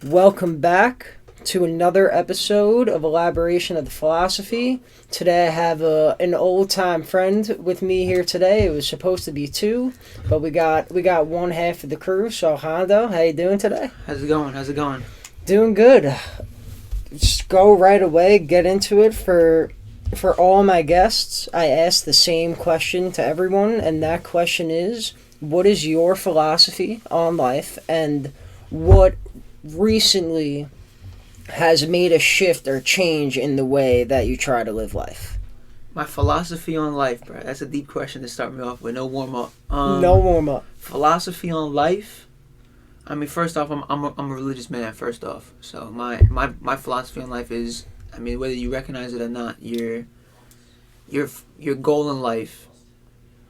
Welcome back to another episode of Elaboration of the Philosophy. Today I have an old-time friend with me here today. It was supposed to be two, but we got one half of the crew. So Hando, how you doing today? How's it going? Doing good. Just go right away, get into it. For all my guests, I ask the same question to everyone, and that question is, what is your philosophy on life, and what recently has made a shift or change in the way that you try to live life? My philosophy on life, bro. That's a deep question to start me off with. No warm up. No warm up. Philosophy on life. I mean, first off, I'm a religious man. First off, so my philosophy on life is, I mean, whether you recognize it or not, your goal in life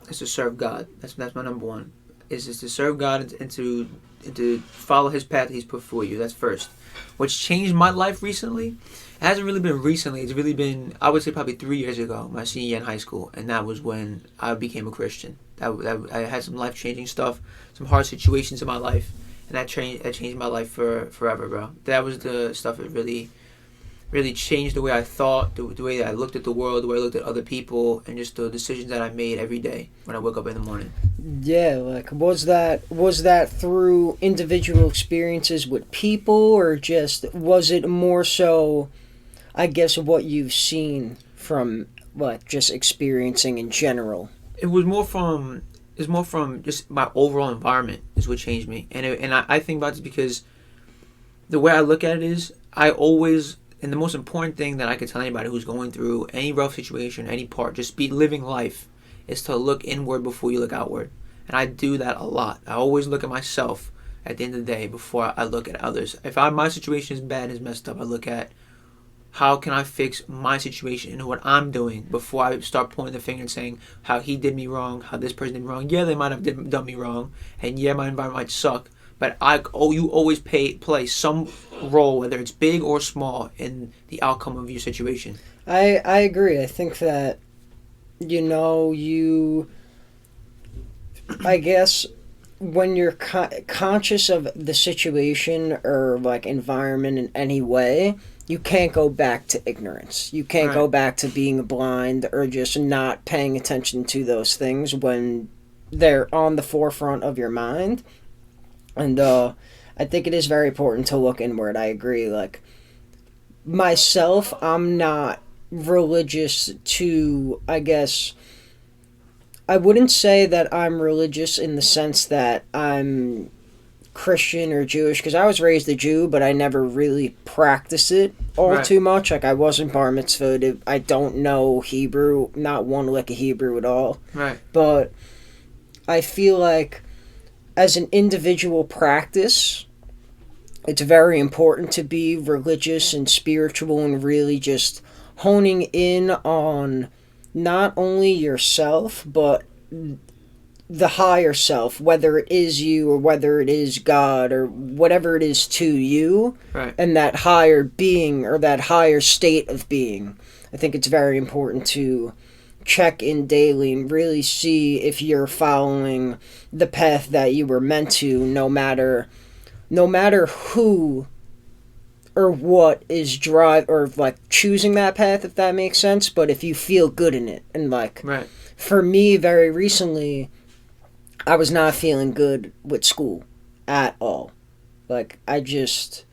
is to serve God. That's my number one. Is to serve God and to follow His path He's put for you. That's first. What's changed my life recently? It hasn't really been recently. It's really been, I would say, probably 3 years ago, my senior year in high school, and that was when I became a Christian. That I had some life changing stuff, some hard situations in my life, and that changed my life forever, bro. That was the stuff that really changed the way I thought, the way that I looked at the world, the way I looked at other people, and just the decisions that I made every day when I woke up in the morning. Yeah, like was that through individual experiences with people, or just was it more so, I guess, what you've seen from like just experiencing in general? It was more from just my overall environment is what changed me, and I think about this because the way I look at it is and the most important thing that I could tell anybody who's going through any rough situation, any part, just be living life, is to look inward before you look outward. And I do that a lot. I always look at myself at the end of the day before I look at others. If my situation is bad and is messed up, I look at how can I fix my situation and what I'm doing before I start pointing the finger and saying how he did me wrong, how this person did me wrong. Yeah, they might have done me wrong, and yeah, my environment might suck. But you always play some role, whether it's big or small, in the outcome of your situation. I agree. I think that, I guess when you're conscious of the situation or like environment in any way, you can't go back to ignorance. You can't go back to being blind or just not paying attention to those things when they're on the forefront of your mind. And I think it is very important to look inward. I agree. Like, myself, I'm not religious to, I guess, I wouldn't say that I'm religious in the sense that I'm Christian or Jewish, because I was raised a Jew, but I never really practiced it all too much. Like, I wasn't bar mitzvahed. I don't know Hebrew, not one lick of Hebrew at all. Right. But I feel like as an individual practice, it's very important to be religious and spiritual and really just honing in on not only yourself, but the higher self, whether it is you or whether it is God or whatever it is to you, and that higher being or that higher state of being. I think it's very important to check in daily and really see if you're following the path that you were meant to, no matter who or what is or like choosing that path, if that makes sense. But if you feel good in it, and like for me, very recently, I was not feeling good with school at all. Like, I just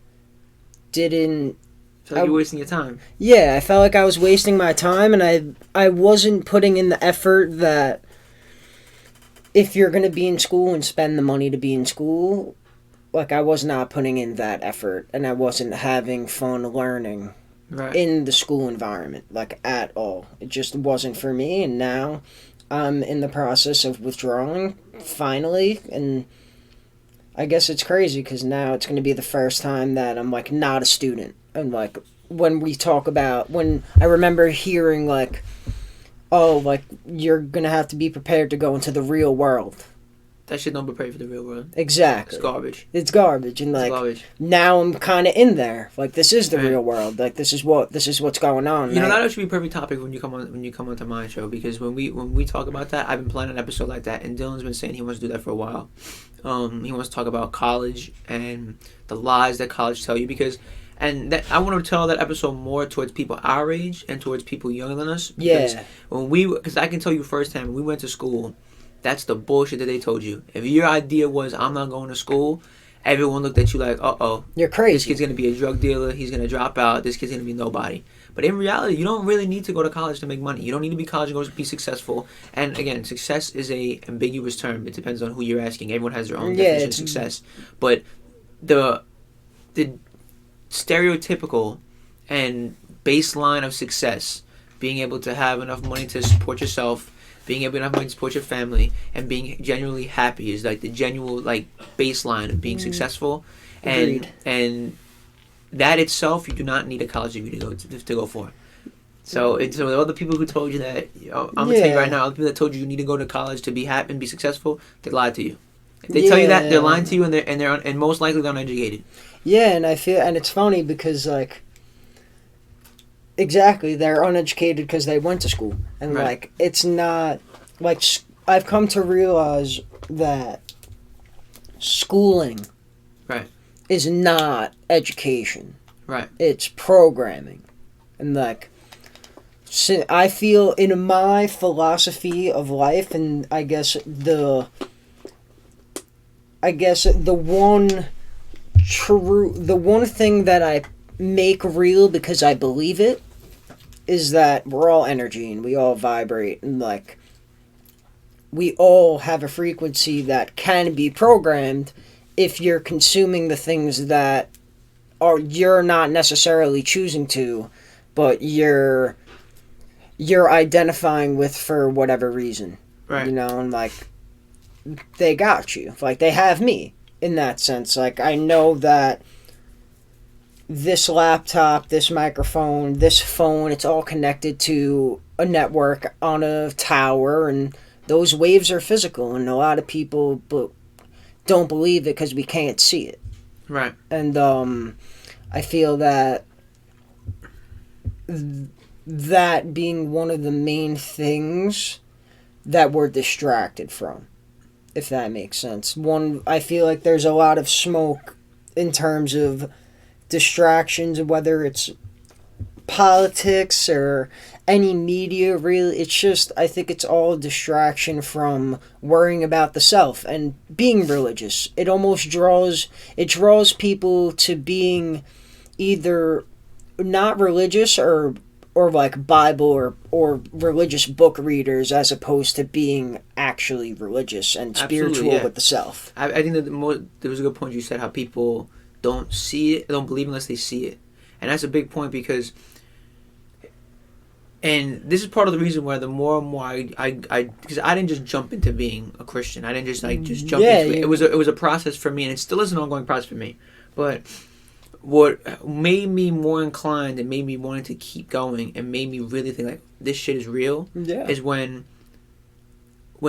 didn't. So you're wasting your time. Yeah, I felt like I was wasting my time, and I wasn't putting in the effort that if you're going to be in school and spend the money to be in school, like, I was not putting in that effort, and I wasn't having fun learning in the school environment, like, at all. It just wasn't for me, and now I'm in the process of withdrawing, finally, and I guess it's crazy, because now it's going to be the first time that I'm, like, not a student. And, like, when I remember hearing, like, oh, like, you're going to have to be prepared to go into the real world. That shit don't prepare for the real world. Exactly. It's garbage. It's garbage. And, like, now I'm kind of in there. Like, this is the real world. Like, this is what's going on. You know, that should be a perfect topic when you come onto my show, because when we talk about that, I've been planning an episode like that, and Dylan's been saying he wants to do that for a while. He wants to talk about college and the lies that college tell you and that I want to tell that episode more towards people our age and towards people younger than us. Because Yeah. because I can tell you firsthand, when we went to school, that's the bullshit that they told you. If your idea was I'm not going to school, everyone looked at you like, You're this crazy. kid's gonna be a drug dealer. He's gonna drop out. This kid's gonna be nobody. But in reality, you don't really need to go to college to make money. You don't need to be college to go be successful. And again, success is a ambiguous term. It depends on who you're asking. Everyone has their own definition of success. But the stereotypical and baseline of success, being able to have enough money to support yourself, being able to have money to support your family, and being genuinely happy is like the genuine like baseline of being successful. Agreed. And that itself, you do not need a college degree to go for. So so the other people who told you that, I'm gonna tell you right now, the people that told you need to go to college to be happy and be successful, they lied to you. If they tell you that, they're lying to you, and most likely they're uneducated. Yeah, and it's funny because like, exactly, they're uneducated because they went to school, and Right. like it's not like I've come to realize that schooling, Right. is not education. Right. It's programming, and like, I feel in my philosophy of life, and I guess the one thing that I make real because I believe it is that we're all energy and we all vibrate, and like we all have a frequency that can be programmed if you're consuming the things that you're not necessarily choosing to, but you're identifying with for whatever reason. Right. You know, and like they got you. Like they have me in that sense. Like I know that this laptop, this microphone, this phone, it's all connected to a network on a tower, and those waves are physical, and a lot of people don't believe it because we can't see it. Right. And I feel that that being one of the main things that we're distracted from, if that makes sense. I feel like there's a lot of smoke in terms of distractions, whether it's politics or any media, really. It's just, I think it's all a distraction from worrying about the self and being religious. It draws people to being either not religious or like Bible or religious book readers, as opposed to being actually religious and spiritual with the self. I think that there was a good point you said, how people don't see it, don't believe unless they see it. And that's a big point because this is part of the reason why the more and more because I didn't just jump into being a Christian. I didn't just jump into it. It was a process for me, and it still is an ongoing process for me. But what made me more inclined and made me wanting to keep going and made me really think like this shit is real is when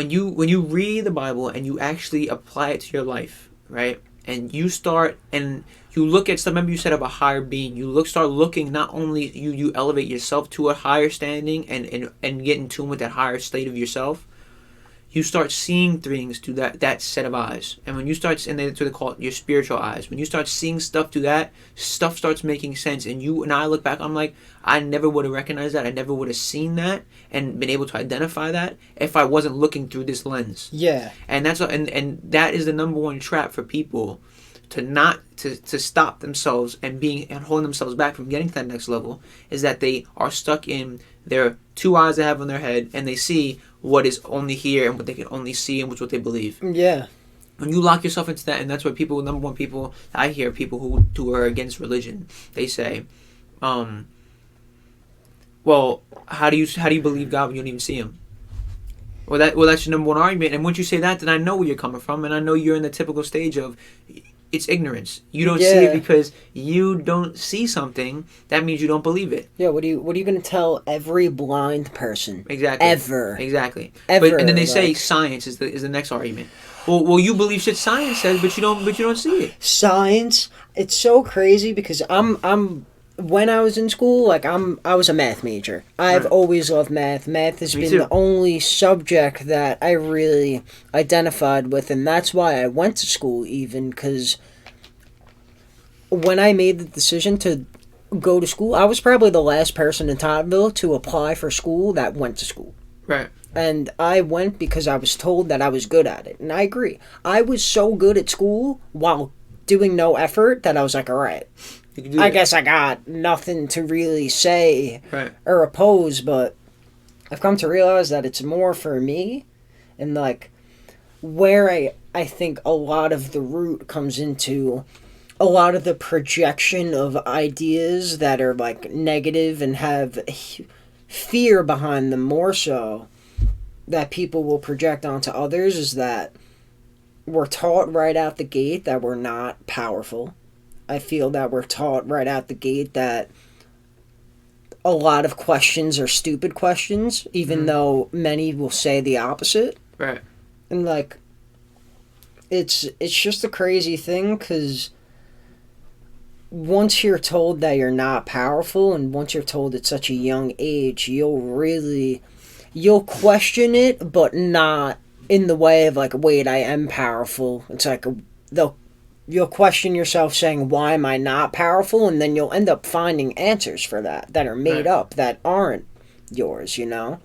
you read the Bible and you actually apply it to your life, right? And you start and you look at stuff. Remember, you said of a higher being. Start looking. Not only you elevate yourself to a higher standing and get in tune with that higher state of yourself. You start seeing things through that set of eyes, and when you start, and that's what they call it, your spiritual eyes. When you start seeing stuff through that, stuff starts making sense. And I look back, I'm like, I never would have recognized that. I never would have seen that and been able to identify that if I wasn't looking through this lens. Yeah. And that's and that is the number one trap for people, to stop themselves and holding themselves back from getting to that next level, is that they are stuck in their two eyes they have on their head, and they see what is only here and what they can only see and what they believe. Yeah. When you lock yourself into that, and that's why number one people I hear, people who are against religion, they say, well, how do you believe God when you don't even see him? Well, that's your number one argument. And once you say that, then I know where you're coming from, and I know you're in the typical stage of it's ignorance. You don't see it because you don't see something. That means you don't believe it. Yeah. What are you going to tell every blind person? Exactly. Ever. Exactly. Ever. And then they say science is the next argument. Well, you believe shit science says, but you don't see it. Science. It's so crazy because I'm when I was in school, like I was a math major. I've Right. always loved math. Math has Me been too. the only subject that I really identified with, and that's why I went to school even because when I made the decision to go to school, I was probably the last person in Tottenville to apply for school that went to school. Right. And I went because I was told that I was good at it. And I agree. I was so good at school while doing no effort that I was like, all right, You can do I that. guess I got nothing to really say Right. or oppose, but I've come to realize that it's more for me and like where I think a lot of the root comes into a lot of the projection of ideas that are like negative and have fear behind them more so that people will project onto others is that we're taught right out the gate that we're not powerful. I feel that we're taught right out the gate that a lot of questions are stupid questions, even though many will say the opposite. Right. And like, it's just a crazy thing because once you're told that you're not powerful, and once you're told at such a young age, you'll question it, but not in the way of like, wait, I am powerful. It's like you'll question yourself saying, why am I not powerful? And then you'll end up finding answers for that are made Right. up, that aren't yours, you know?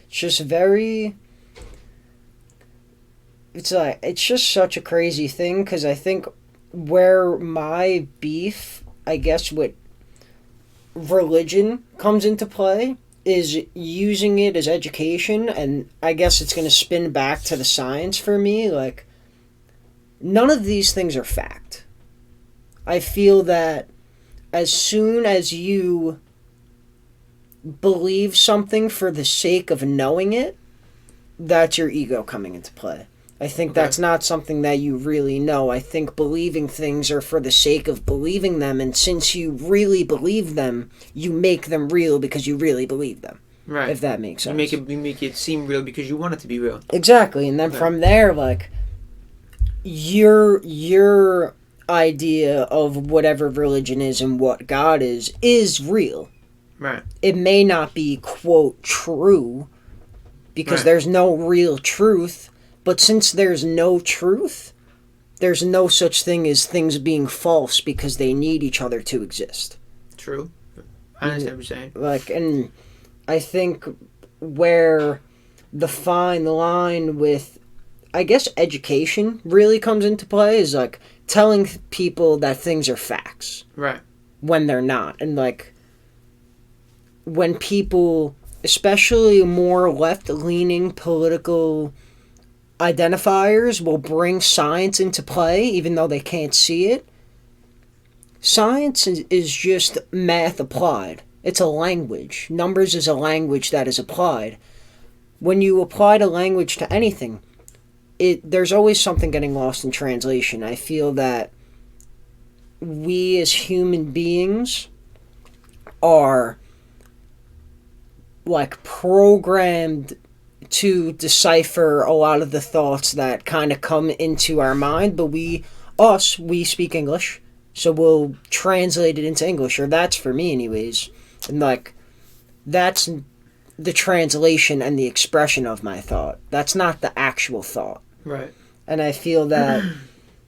It's just very. It's just such a crazy thing because I think where my beef, I guess, with religion comes into play is using it as education, and I guess it's going to spin back to the science for me. Like, none of these things are fact. I feel that as soon as you believe something for the sake of knowing it, that's your ego coming into play. I think Okay. that's not something that you really know. I think believing things are for the sake of believing them, and since you really believe them, you make them real because you really believe them. Right. If that makes sense. You make it seem real because you want it to be real. Exactly, and then Okay. from there, like your idea of whatever religion is and what God is real. Right. It may not be quote true because Right. there's no real truth, but since there's no truth, there's no such thing as things being false because they need each other to exist. True. I understand what you're saying. Like, and I think where the fine line with, I guess, education really comes into play is like telling people that things are facts Right. when they're not. And like, when people, especially more left leaning political identifiers, will bring science into play, even though they can't see it, science is just math applied. It's a language. Numbers is a language that is applied. When you apply a language to anything, there's always something getting lost in translation. I feel that we as human beings are like programmed to decipher a lot of the thoughts that kind of come into our mind, but we speak English, so we'll translate it into English, or that's for me anyways. And like, that's the translation and the expression of my thought. That's not the actual thought. Right. And I feel that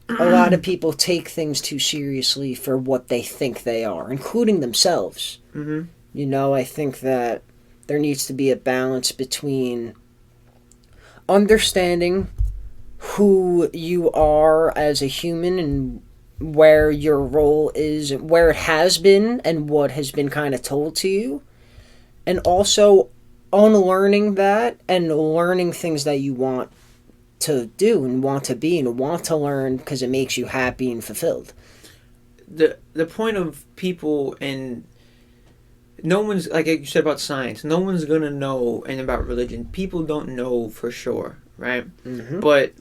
a lot of people take things too seriously for what they think they are, including themselves. Mm-hmm. You know, I think that there needs to be a balance between understanding who you are as a human and where your role is, where it has been, and what has been kind of told to you, and also unlearning that and learning things that you want to do and want to be and want to learn because it makes you happy and fulfilled. The point of people, and no one's, like you said about science, no one's gonna know, and about religion, people don't know for sure, right? Mm-hmm. But,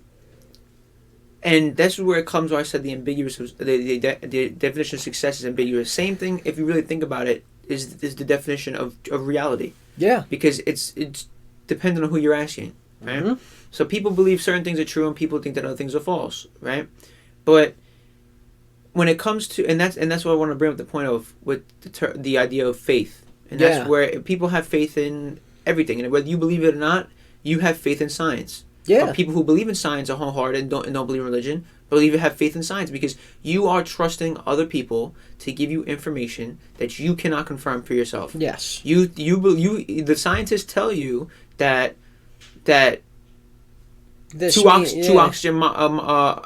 and that's where it comes where I said the ambiguous, the definition of success is ambiguous. Same thing, if you really think about it, is the definition of reality. Yeah. Because it's dependent on who you're asking, right? Mm-hmm. So people believe certain things are true and people think that other things are false, right? But when it comes to, and that's what I want to bring up the point of with the idea of faith, and that's where people have faith in everything, and whether you believe it or not, you have faith in science. Yeah. People who believe in science are wholehearted and don't believe in religion, believe and have faith in science because you are trusting other people to give you information that you cannot confirm for yourself. Yes. The scientists tell you that two oxygen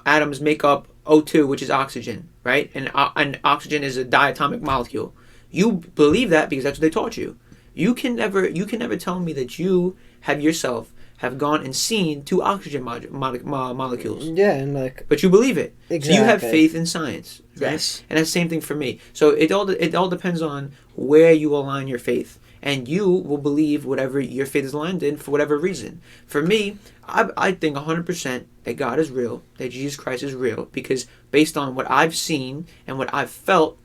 atoms make up O2, which is oxygen, right? And oxygen is a diatomic molecule. You believe that because that's what they taught you. You can never tell me that you have gone and seen two oxygen molecules. Yeah, and but you believe it. Exactly. So you have faith in science, right? Yes. And that's the same thing for me. So it all depends on where you align your faith, and you will believe whatever your faith is aligned in for whatever reason. For me, I think 100% that God is real, that Jesus Christ is real, because based on what I've seen and what I've felt,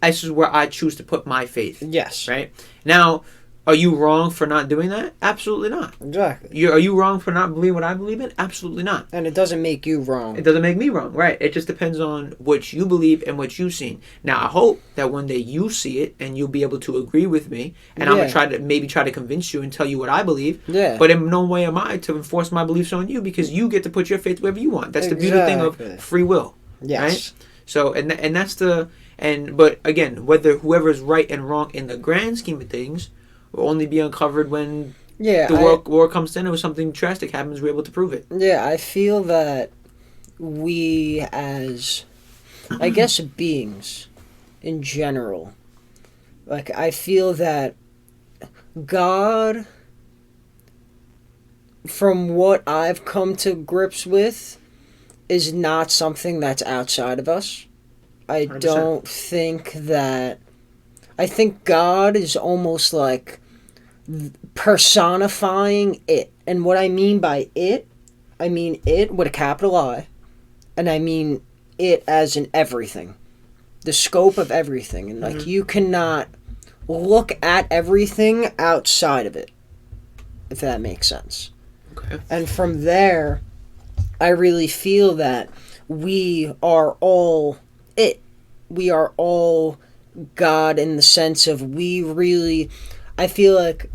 this is where I choose to put my faith. Yes. Right? Now, are you wrong for not doing that? Absolutely not. Exactly. Are you wrong for not believing what I believe in? Absolutely not. And it doesn't make you wrong. It doesn't make me wrong, right? It just depends on what you believe and what you've seen. Now, I hope that one day you see it and you'll be able to agree with me, and I'm going to try to convince you and tell you what I believe. Yeah. But in no way am I to enforce my beliefs on you, because you get to put your faith wherever you want. That's the beautiful thing of free will. Yes. Right? So, and that's but again, whether whoever is right and wrong in the grand scheme of things will only be uncovered when the war comes to end or something drastic happens, we're able to prove it. Yeah, I feel that we as, I guess, beings in general, I feel that God, from what I've come to grips with, is not something that's outside of us. I 100%. don't think that... I think God is almost like personifying it. And what I mean by it, I mean it with a capital I, and I mean it as in everything. The scope of everything. And you cannot look at everything outside of it, if that makes sense. Okay. And from there, I really feel that we are all it. We are all God in the sense of I feel like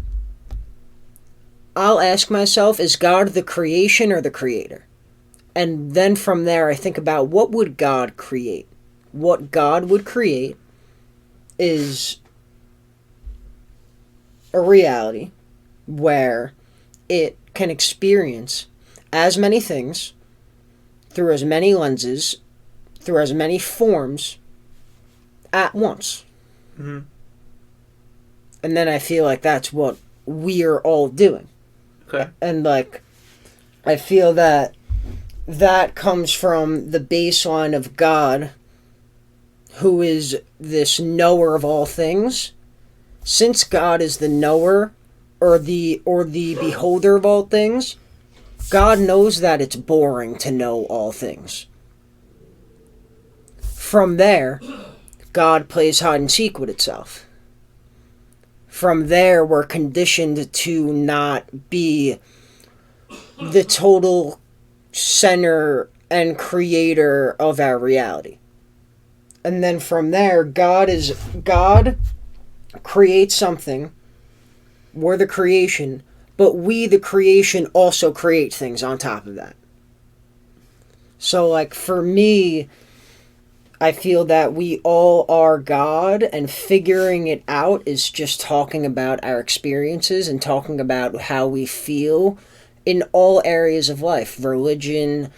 I'll ask myself, is God the creation or the creator? And then from there I think about what would God create? What God would create is a reality where it can experience as many things through as many lenses, through as many forms at once. Mm-hmm. And then I feel like that's what we're all doing. Okay. And I feel that comes from the baseline of God, who is this knower of all things. Since God is the knower or the beholder of all things, God knows that it's boring to know all things. From there, God plays hide and seek with itself. From there, we're conditioned to not be the total center and creator of our reality. And then from there, God creates something. We're the creation, but we, the creation, also create things on top of that. So, for me, I feel that we all are God, and figuring it out is just talking about our experiences and talking about how we feel in all areas of life. Religion,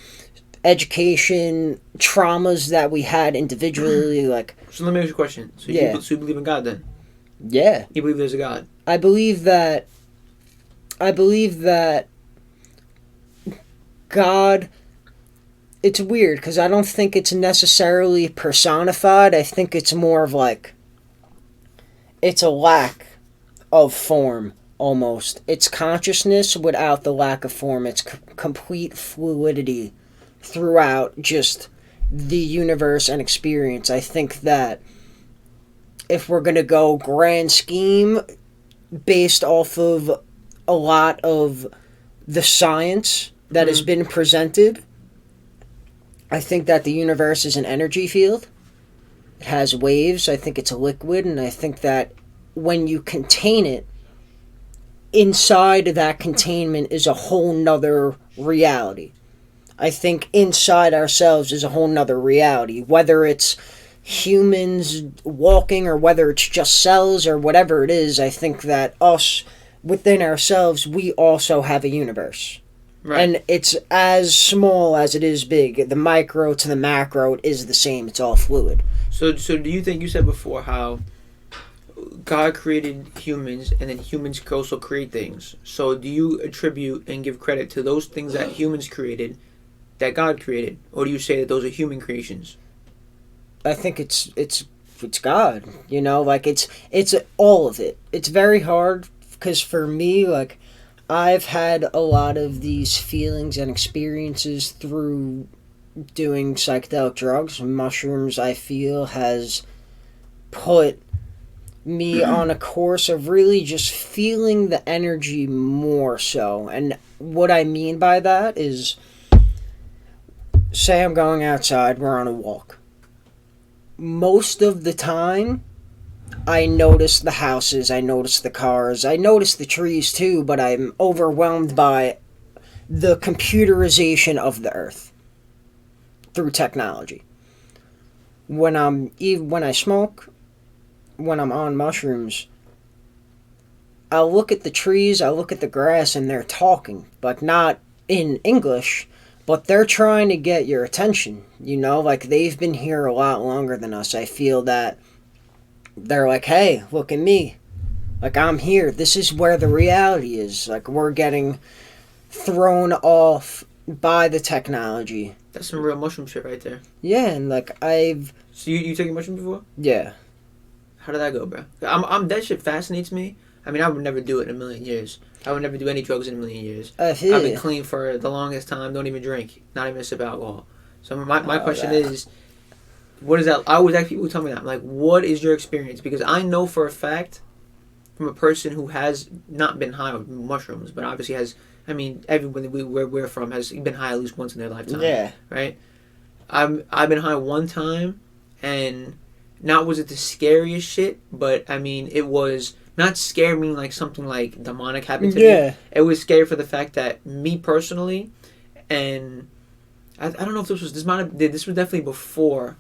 education, traumas that we had individually. So let me ask you a question. So you believe in God then? Yeah. You believe there's a God? I believe that God... It's weird, because I don't think it's necessarily personified. I think it's more of it's a lack of form, almost. It's consciousness without the lack of form. It's complete fluidity throughout just the universe and experience. I think that if we're going to go grand scheme based off of a lot of the science that has been presented, I think that the universe is an energy field. It has waves. I think it's a liquid, and I think that when you contain it, inside of that containment is a whole nother reality. I think inside ourselves is a whole nother reality. Whether it's humans walking or whether it's just cells or whatever it is, I think that us within ourselves, we also have a universe. Right. And it's as small as it is big. The micro to the macro is the same. It's all fluid. So do you think, you said before how God created humans and then humans could also create things. So do you attribute and give credit to those things that humans created that God created? Or do you say that those are human creations? I think it's God, you know, like it's all of it. It's very hard because for me, like, I've had a lot of these feelings and experiences through doing psychedelic drugs. Mushrooms, I feel, has put me on a course of really just feeling the energy more so. And what I mean by that is, say I'm going outside, we're on a walk. Most of the time, I notice the houses, I notice the cars, I notice the trees too, but I'm overwhelmed by the computerization of the earth through technology. When I smoke, when I'm on mushrooms, I'll look at the trees, I'll look at the grass, and they're talking, but not in English, but they're trying to get your attention, you know, like they've been here a lot longer than us. I feel that they're like, hey, look at me. Like, I'm here. This is where the reality is. Like, we're getting thrown off by the technology. That's some real mushroom shit right there. Yeah, and like, So you taken mushroom before? Yeah. How did that go, bro? That shit fascinates me. I mean, I would never do it in a million years. I would never do any drugs in a million years. I've been clean for the longest time. Don't even drink. Not even a sip of alcohol. So my question is, what is that? I always ask people who tell me that. I'm like, what is your experience? Because I know for a fact, from a person who has not been high with mushrooms, but obviously has, I mean, everybody where we're from has been high at least once in their lifetime. Yeah. Right? I've been high one time, and not was it the scariest shit, but I mean, it was not scary meaning like something like demonic happened to me. It was scary for the fact that me personally, and I don't know if this was definitely before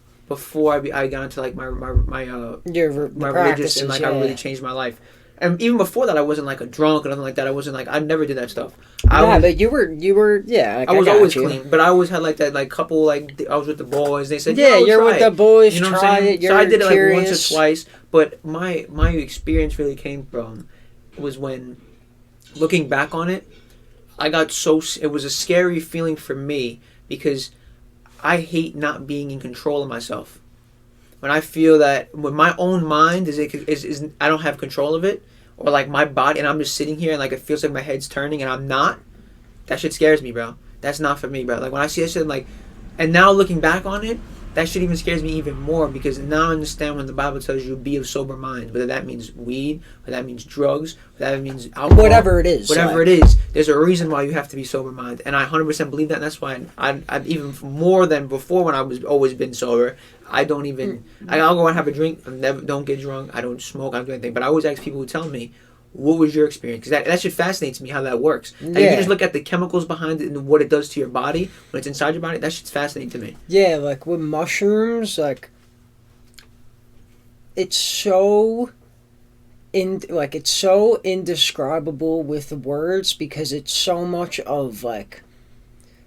I got into like my religious and like I really changed my life. And even before that, I wasn't like a drunk or nothing like that. I never did that stuff. But you were like, I was always clean, but I always had like that like couple like I was with the boys. They said you're with the boys. You know what I'm saying? So I did it like once or twice. But my experience really came from was when looking back on it, it was a scary feeling for me because I hate not being in control of myself. When I feel that when my own mind is I don't have control of it, or like my body and I'm just sitting here and like it feels like my head's turning and I'm not, that shit scares me, bro. That's not for me, bro. Like when I see that shit, like, and now looking back on it, that shit even scares me even more because now I understand when the Bible tells you be of sober mind, whether that means weed, whether that means drugs, whether that means alcohol, whatever it is, there's a reason why you have to be sober mind, and I 100% believe that. And that's why I even more than before when I was always been sober. I don't even I'll go and have a drink. Don't get drunk. I don't smoke. I don't do anything. But I always ask people who tell me, what was your experience? Because that shit fascinates me how that works. And you can just look at the chemicals behind it and what it does to your body when it's inside your body. That shit's fascinating to me. Yeah, like with mushrooms, like it's so indescribable with words because it's so much of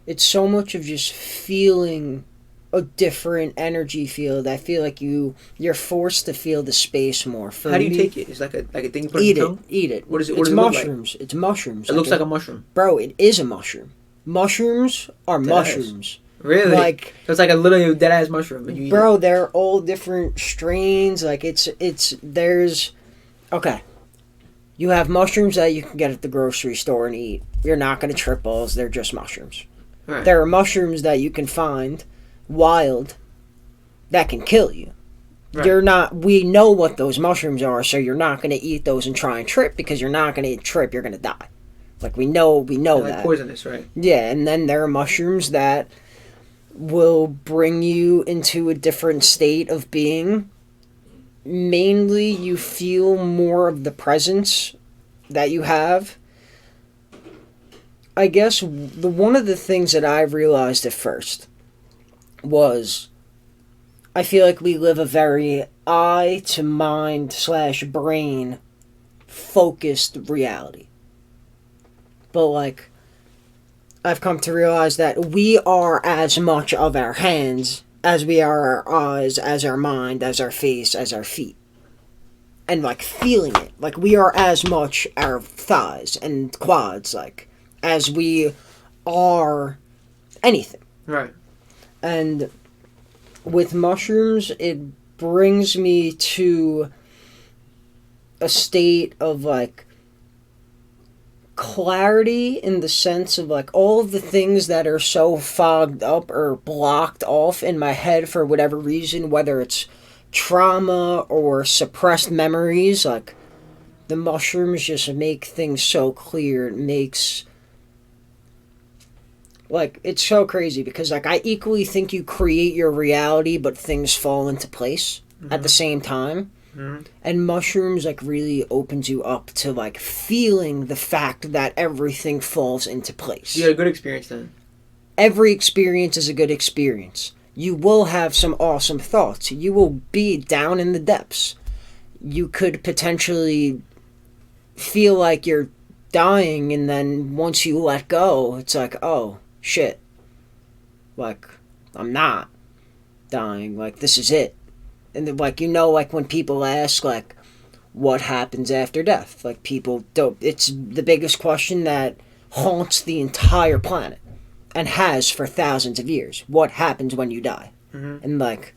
just feeling a different energy field. I feel like you're forced to feel the space more. How do you take it? It's like a thing you put in your tongue? Eat it. What is it? It's mushrooms. It's mushrooms. It looks like a mushroom. Bro, it is a mushroom. Mushrooms are mushrooms. Really? Like, so it's like a literally dead ass mushroom. And you eat bro, they're all different strains. Like okay. You have mushrooms that you can get at the grocery store and eat. You're not gonna trip balls. They're just mushrooms. Right. There are mushrooms that you can find wild that can kill you. Right. We know what those mushrooms are, so you're not going to eat those and try and trip because you're not going to trip, you're going to die. Like we know they're that. Like poisonous, right? Yeah, and then there are mushrooms that will bring you into a different state of being. Mainly, you feel more of the presence that you have. I guess one of the things that I realized at first was I feel like we live a very eye to mind slash brain focused reality. But like, I've come to realize that we are as much of our hands as we are our eyes, as our mind, as our face, as our feet. And like feeling it. Like we are as much our thighs and quads, like, as we are anything. Right. And with mushrooms, it brings me to a state of like clarity, in the sense of like all of the things that are so fogged up or blocked off in my head for whatever reason, whether it's trauma or suppressed memories, like the mushrooms just make things so clear. It makes, like, it's so crazy because like I equally think you create your reality but things fall into place at the same time. And mushrooms like really opens you up to like feeling the fact that everything falls into place. You had a good experience then. Every experience is a good experience. You will have some awesome thoughts. You will be down in the depths. You could potentially feel like you're dying, and then once you let go, it's like, oh, shit. Like, I'm not dying. Like, this is it. And then, like, you know, like when people ask, like, what happens after death? Like, people don't. It's the biggest question that haunts the entire planet and has for thousands of years. What happens when you die? And, like,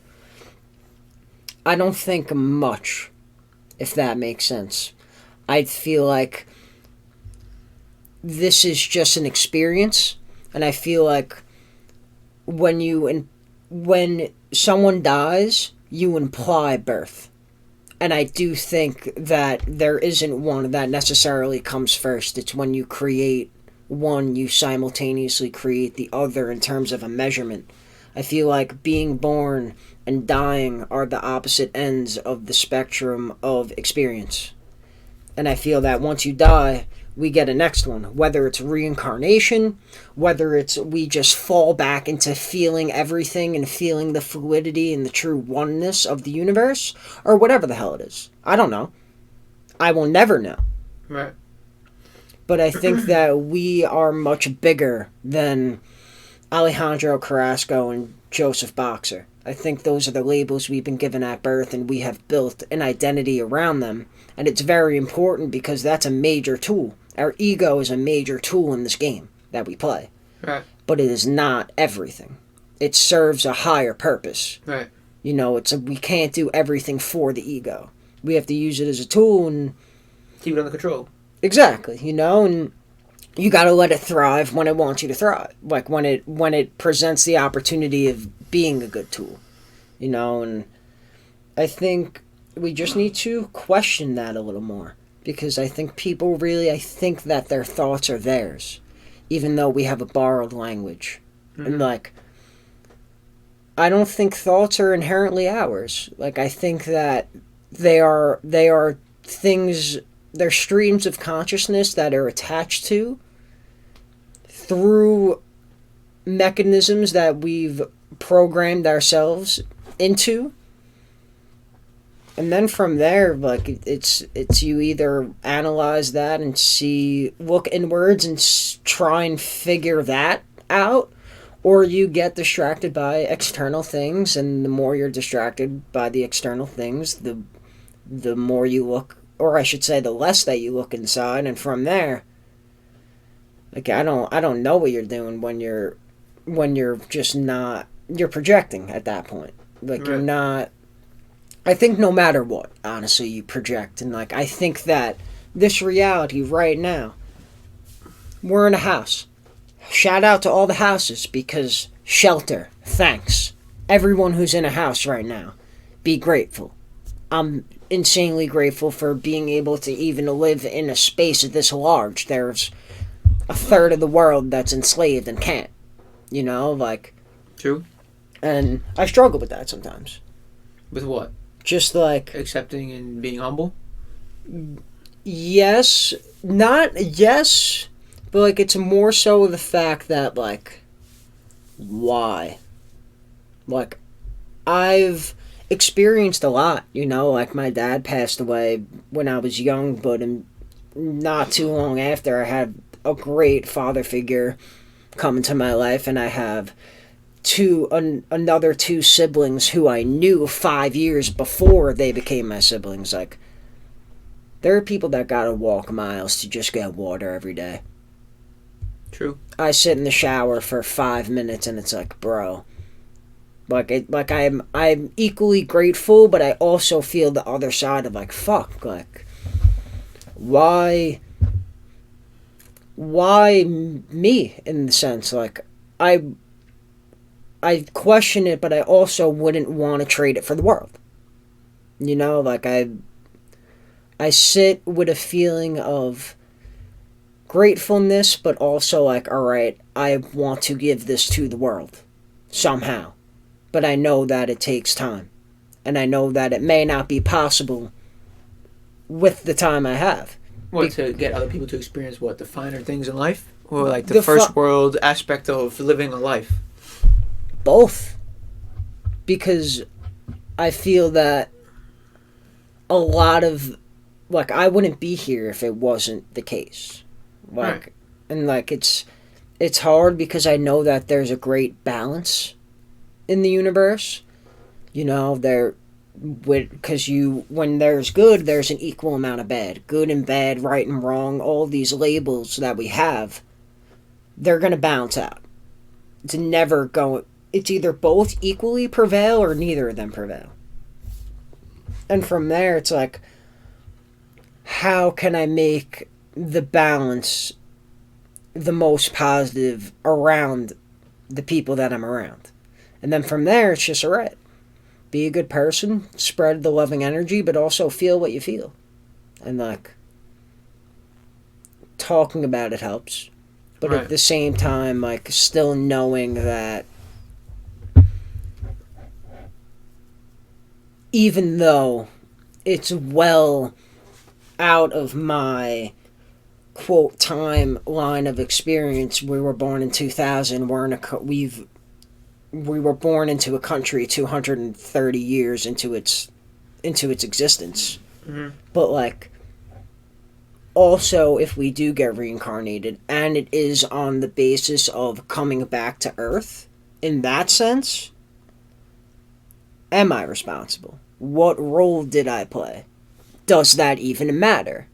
I don't think much, if that makes sense. I feel like this is just an experience, and I feel like when someone dies, you imply birth. And I do think that there isn't one that necessarily comes first. It's when you create one, you simultaneously create the other in terms of a measurement. I feel like being born and dying are the opposite ends of the spectrum of experience. And I feel that once you die, we get a next one. Whether it's reincarnation, whether it's we just fall back into feeling everything and feeling the fluidity and the true oneness of the universe, or whatever the hell it is. I don't know. I will never know. Right. But I think that we are much bigger than Alejandro, Carrasco, and Joseph Boxer. I think those are the labels we've been given at birth, and we have built an identity around them. And it's very important because that's a major tool. Our ego is a major tool in this game that we play. Right. But it is not everything. It serves a higher purpose. Right. You know, we can't do everything for the ego. We have to use it as a tool and keep it under control. Exactly, you know, and you got to let it thrive when it wants you to thrive. Like when it presents the opportunity of being a good tool, you know, and I think we just need to question that a little more, because I think people really, I think that their thoughts are theirs, even though we have a borrowed language. And like, I don't think thoughts are inherently ours. Like, I think that they are things, they're streams of consciousness that are attached to through mechanisms that we've programmed ourselves into. And then from there, like, it's you either analyze that and look inwards and try and figure that out, or you get distracted by external things, and the more you're distracted by the external things, the more you look, or I should say, the less that you look inside, and from there, like, I don't know what you're doing when you're just not, you're projecting at that point. Like, right. You're not. I think no matter what, honestly, you project. And, like, I think that this reality right now, we're in a house. Shout out to all the houses, because shelter, thanks. Everyone who's in a house right now, be grateful. I'm insanely grateful for being able to even live in a space this large. There's a third of the world that's enslaved and can't. You know, like, True. And I struggle with that sometimes. With what? Just like, Accepting and being humble? yes, not yes, but like it's more so the fact that like, why? Like, I've experienced a lot, like my dad passed away when I was young, but not too long after I had a great father figure come into my life, and I have another two siblings who I knew 5 years before they became my siblings. Like, there are people that gotta walk miles to just get water every day. True. I sit in the shower for 5 minutes and it's like, bro. Like I'm equally grateful, but I also feel the other side of like, fuck, like, why me, in the sense, like, I question it, but I also wouldn't want to trade it for the world. Like, I sit with a feeling of gratefulness, but also like, all right, I want to give this to the world somehow. But I know that it takes time. And I know that it may not be possible with the time I have. What, to get other people to experience what? The finer things in life? Or like the first world aspect of living a life? Both. Because I feel that a lot of, like, I wouldn't be here if it wasn't the case. Like, right. And like, it's hard because I know that there's a great balance in the universe. Because when there's good, there's an equal amount of bad. Good and bad, right and wrong, all these labels that we have, they're going to balance out. It's either both equally prevail or neither of them prevail. And from there, it's like, how can I make the balance the most positive around the people that I'm around? And then from there, it's just, all right, be a good person, spread the loving energy, but also feel what you feel. And like, talking about it helps. But right. At the same time, like, still knowing that even though it's well out of my quote timeline of experience, we were born in 2000. We were born into a country 230 years into its existence. Mm-hmm. But like, also, if we do get reincarnated and it is on the basis of coming back to Earth, in that sense, am I responsible? What role did I play? Does that even matter?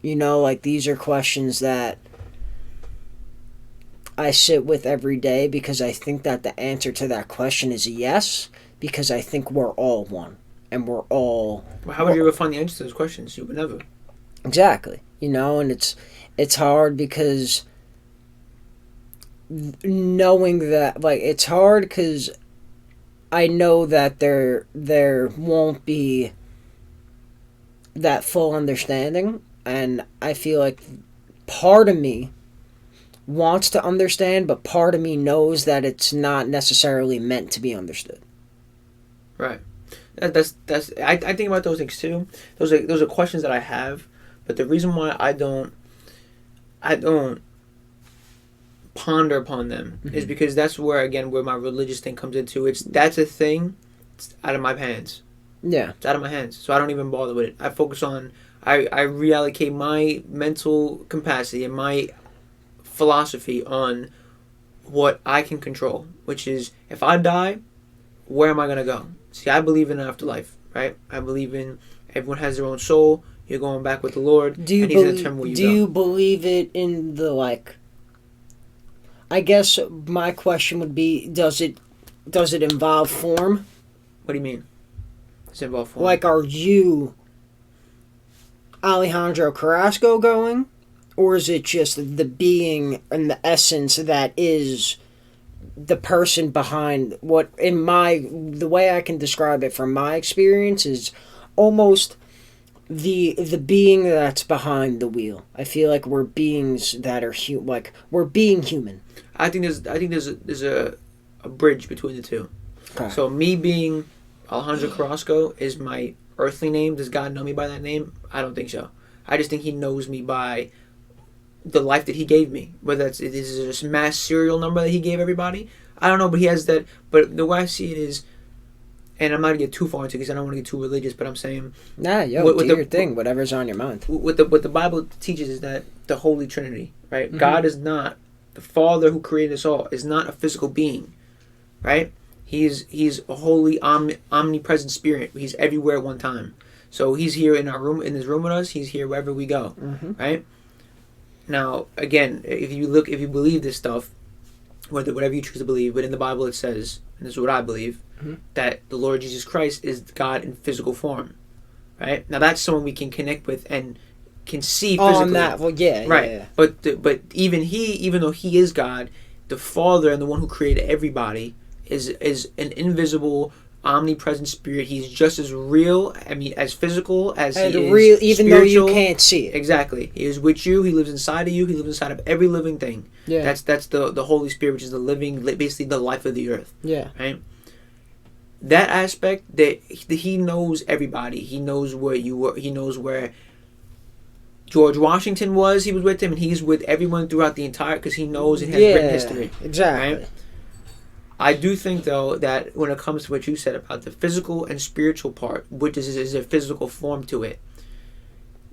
Like, these are questions that I sit with every day, because I think that the answer to that question is yes, because I think we're all one. And we're all... Well, how would you ever find the answer to those questions? You would never. Exactly. And it's hard because knowing that, like, it's hard because I know that there won't be that full understanding, and I feel like part of me wants to understand, but part of me knows that it's not necessarily meant to be understood. Right. I think about those things too. Those are questions that I have, but the reason why I don't ponder upon them is because that's where my religious thing comes into. That's a thing. It's out of my hands. Yeah. It's out of my hands, so I don't even bother with it. I focus on I reallocate my mental capacity and my philosophy on what I can control, which is, if I die, where am I going to go? See, I believe in an afterlife, right? I believe in everyone has their own soul. You're going back with the Lord, and He's going to determine where you go. Do you believe it in the, like... I guess my question would be, does it involve form? What do you mean? Does it involve form? Like, are you Alejandro Carrasco going? Or is it just the being and the essence that is the person behind what, the way I can describe it from my experience, is almost the being that's behind the wheel. I feel like we're beings that are we're being human. I think there's a a bridge between the two. Okay. So me being Alejandro Carrasco is my earthly name. Does God know me by that name? I don't think so. I just think he knows me by the life that he gave me. Whether it is this mass serial number that he gave everybody, I don't know, but he has that. But the way I see it is, and I'm not gonna get too far into it because I don't want to get too religious, but I'm saying, Nah, yo, do your thing, whatever's on your mind. What the Bible teaches is that the Holy Trinity, right? Mm-hmm. God is not the Father who created us all. Is not a physical being, right? He's a holy omnipresent spirit. He's everywhere at one time. So he's here in our room, in this room with us. He's here wherever we go, right? Now, again, if you believe this stuff, whatever you choose to believe, but in the Bible it says, and this is what I believe, that the Lord Jesus Christ is God in physical form, right? Now that's someone we can connect with and can see physically. On that, well, yeah, right. Yeah. But even though he is God, the Father and the one who created everybody is an invisible, omnipresent spirit. He's just as real, I mean, as physical as he is real, even spiritual. though you can't see it. Exactly. He is with you. He lives inside of you. He lives inside of every living thing. Yeah. That's the Holy Spirit, which is the living, basically the life of the earth. Yeah. Right? That aspect, that he knows everybody. He knows where you were. He knows where George Washington was. He was with him, and he's with everyone throughout the entire, because he knows and has written history. Exactly. Right? I do think, though, that when it comes to what you said about the physical and spiritual part, which is a physical form to it,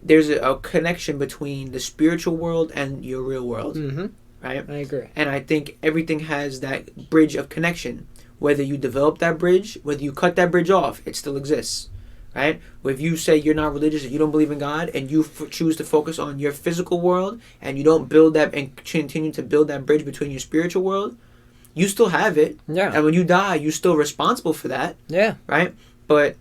there's a connection between the spiritual world and your real world. Mm-hmm. Right? I agree. And I think everything has that bridge of connection. Whether you develop that bridge, whether you cut that bridge off, it still exists. Right? If you say you're not religious, and you don't believe in God, and you choose to focus on your physical world, and you don't build that and continue to build that bridge between your spiritual world, you still have it. Yeah. And when you die, you're still responsible for that. Yeah. Right? But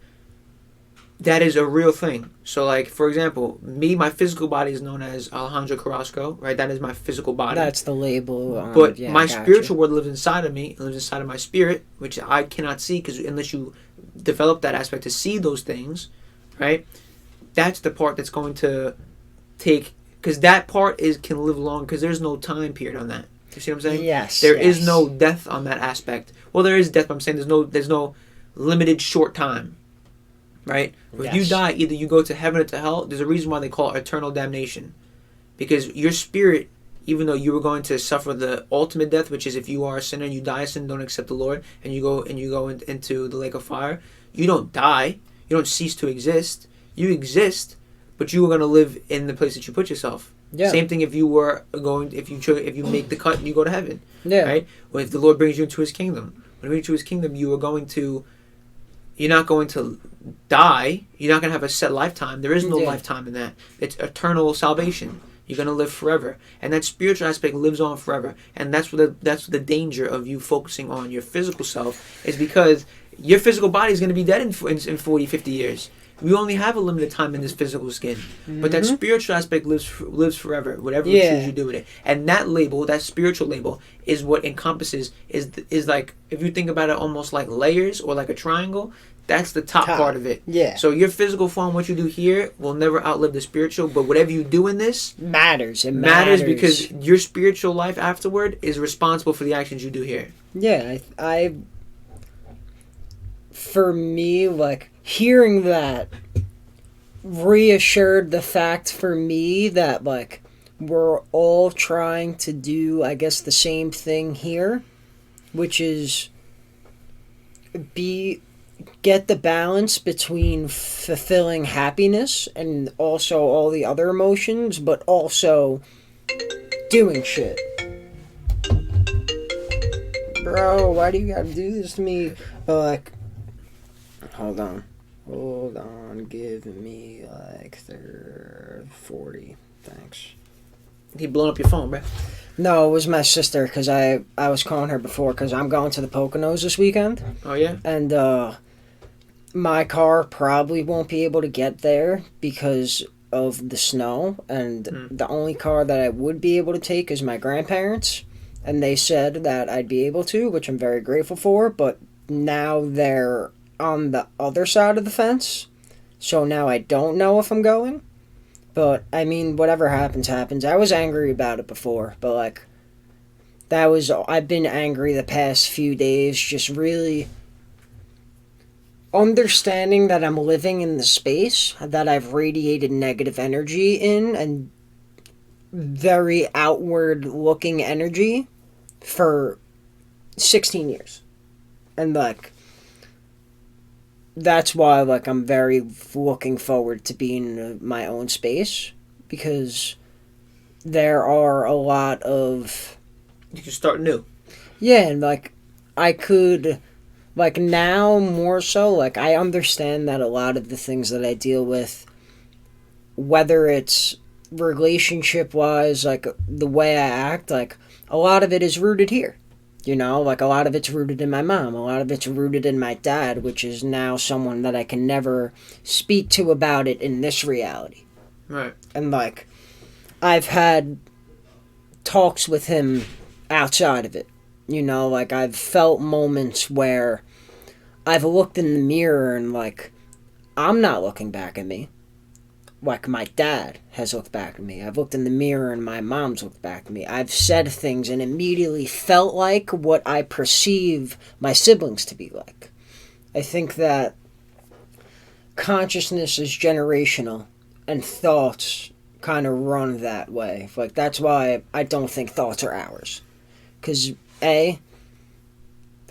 that is a real thing. So, like, for example, my physical body is known as Alejandro Carrasco, right? That is my physical body. That's the label. But my spiritual world lives inside of me. It lives inside of my spirit, which I cannot see, because unless you develop that aspect to see those things, right? That's the part that's going to take, because that part can live long, because there's no time period on that. You see what I'm saying? Yes. There is no death on that aspect. Well, there is death, but I'm saying there's no limited short time. Right? If you die, either you go to heaven or to hell. There's a reason why they call it eternal damnation. Because your spirit, even though you were going to suffer the ultimate death, which is if you are a sinner and you die a sin, don't accept the Lord, and you go into the lake of fire, you don't die. You don't cease to exist. You exist, but you are going to live in the place that you put yourself. Yeah. Same thing if you make the cut and you go to heaven. Yeah. Right? Well, if the Lord brings you into His kingdom, when He brings you into His kingdom, you're not going to die. You're not going to have a set lifetime. There is no lifetime in that. It's eternal salvation. You're going to live forever. And that spiritual aspect lives on forever. And that's the danger of you focusing on your physical self, is because your physical body is going to be dead in 40, 50 years. We only have a limited time in this physical skin. Mm-hmm. But that spiritual aspect lives forever, whatever you choose to do with it. And that label, that spiritual label, is what encompasses, is like, if you think about it almost like layers or like a triangle, that's the top part of it. Yeah. So your physical form, what you do here, will never outlive the spiritual, but whatever you do in this matters. It matters because your spiritual life afterward is responsible for the actions you do here. Yeah, I for me, like, hearing that reassured the fact for me that, like, we're all trying to do, I guess, the same thing here, which is get the balance between fulfilling happiness and also all the other emotions, but also doing shit. Bro, why do you gotta do this to me? Like, hold on, give me like 40, thanks. He blowing up your phone, bro. No, it was my sister, because I was calling her before, because I'm going to the Poconos this weekend. Oh, yeah? And, my car probably won't be able to get there because of the snow, and the only car that I would be able to take is my grandparents, and they said that I'd be able to, which I'm very grateful for, but now they're on the other side of the fence, so now I don't know if I'm going. But, I mean, whatever happens, happens. I was angry about it before, but, like, I've been angry the past few days, just really understanding that I'm living in the space that I've radiated negative energy in, and very outward looking energy for 16 years. And like that's why like I'm very looking forward to being in my own space, because there are a lot of You can start new. yeah, and like I could like now more so like I understand that a lot of the things that I deal with, whether it's relationship wise, like the way I act, like a lot of it is rooted here. You know, like a lot of it's rooted in my mom, a lot of it's rooted in my dad, which is now someone that I can never speak to about it in this reality. Right. And like I've had talks with him outside of it. You know, like I've felt moments where I've looked in the mirror and like I'm not looking back at me. Like my dad has looked back at me. I've looked in the mirror and my mom's looked back at me. I've said things and immediately felt like what I perceive my siblings to be like. I think that consciousness is generational and thoughts kind of run that way. Like that's why I don't think thoughts are ours. Because A,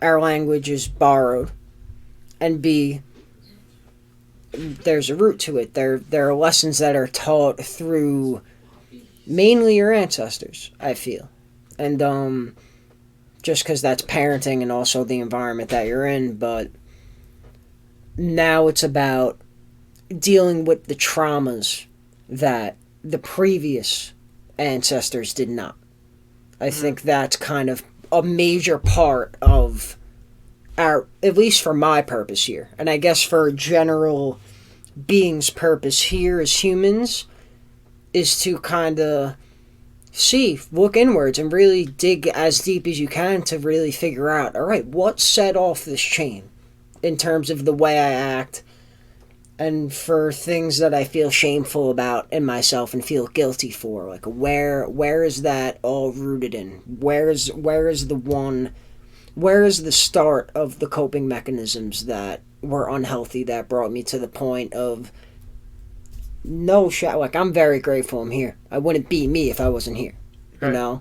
our language is borrowed, and B, there's a root to it. There are lessons that are taught through mainly your ancestors, I feel. And just because that's parenting and also the environment that you're in, but now it's about dealing with the traumas that the previous ancestors did not. I think that's kind of a major part of our, at least for my purpose here, and I guess for general being's purpose here as humans, is to kind of look inwards and really dig as deep as you can to really figure out, all right, what set off this chain in terms of the way I act, and for things that I feel shameful about in myself and feel guilty for, like where is that all rooted in? Where is the start of the coping mechanisms that were unhealthy that brought me to the point of no shot? Like I'm very grateful I'm here. I wouldn't be me if I wasn't here, you know.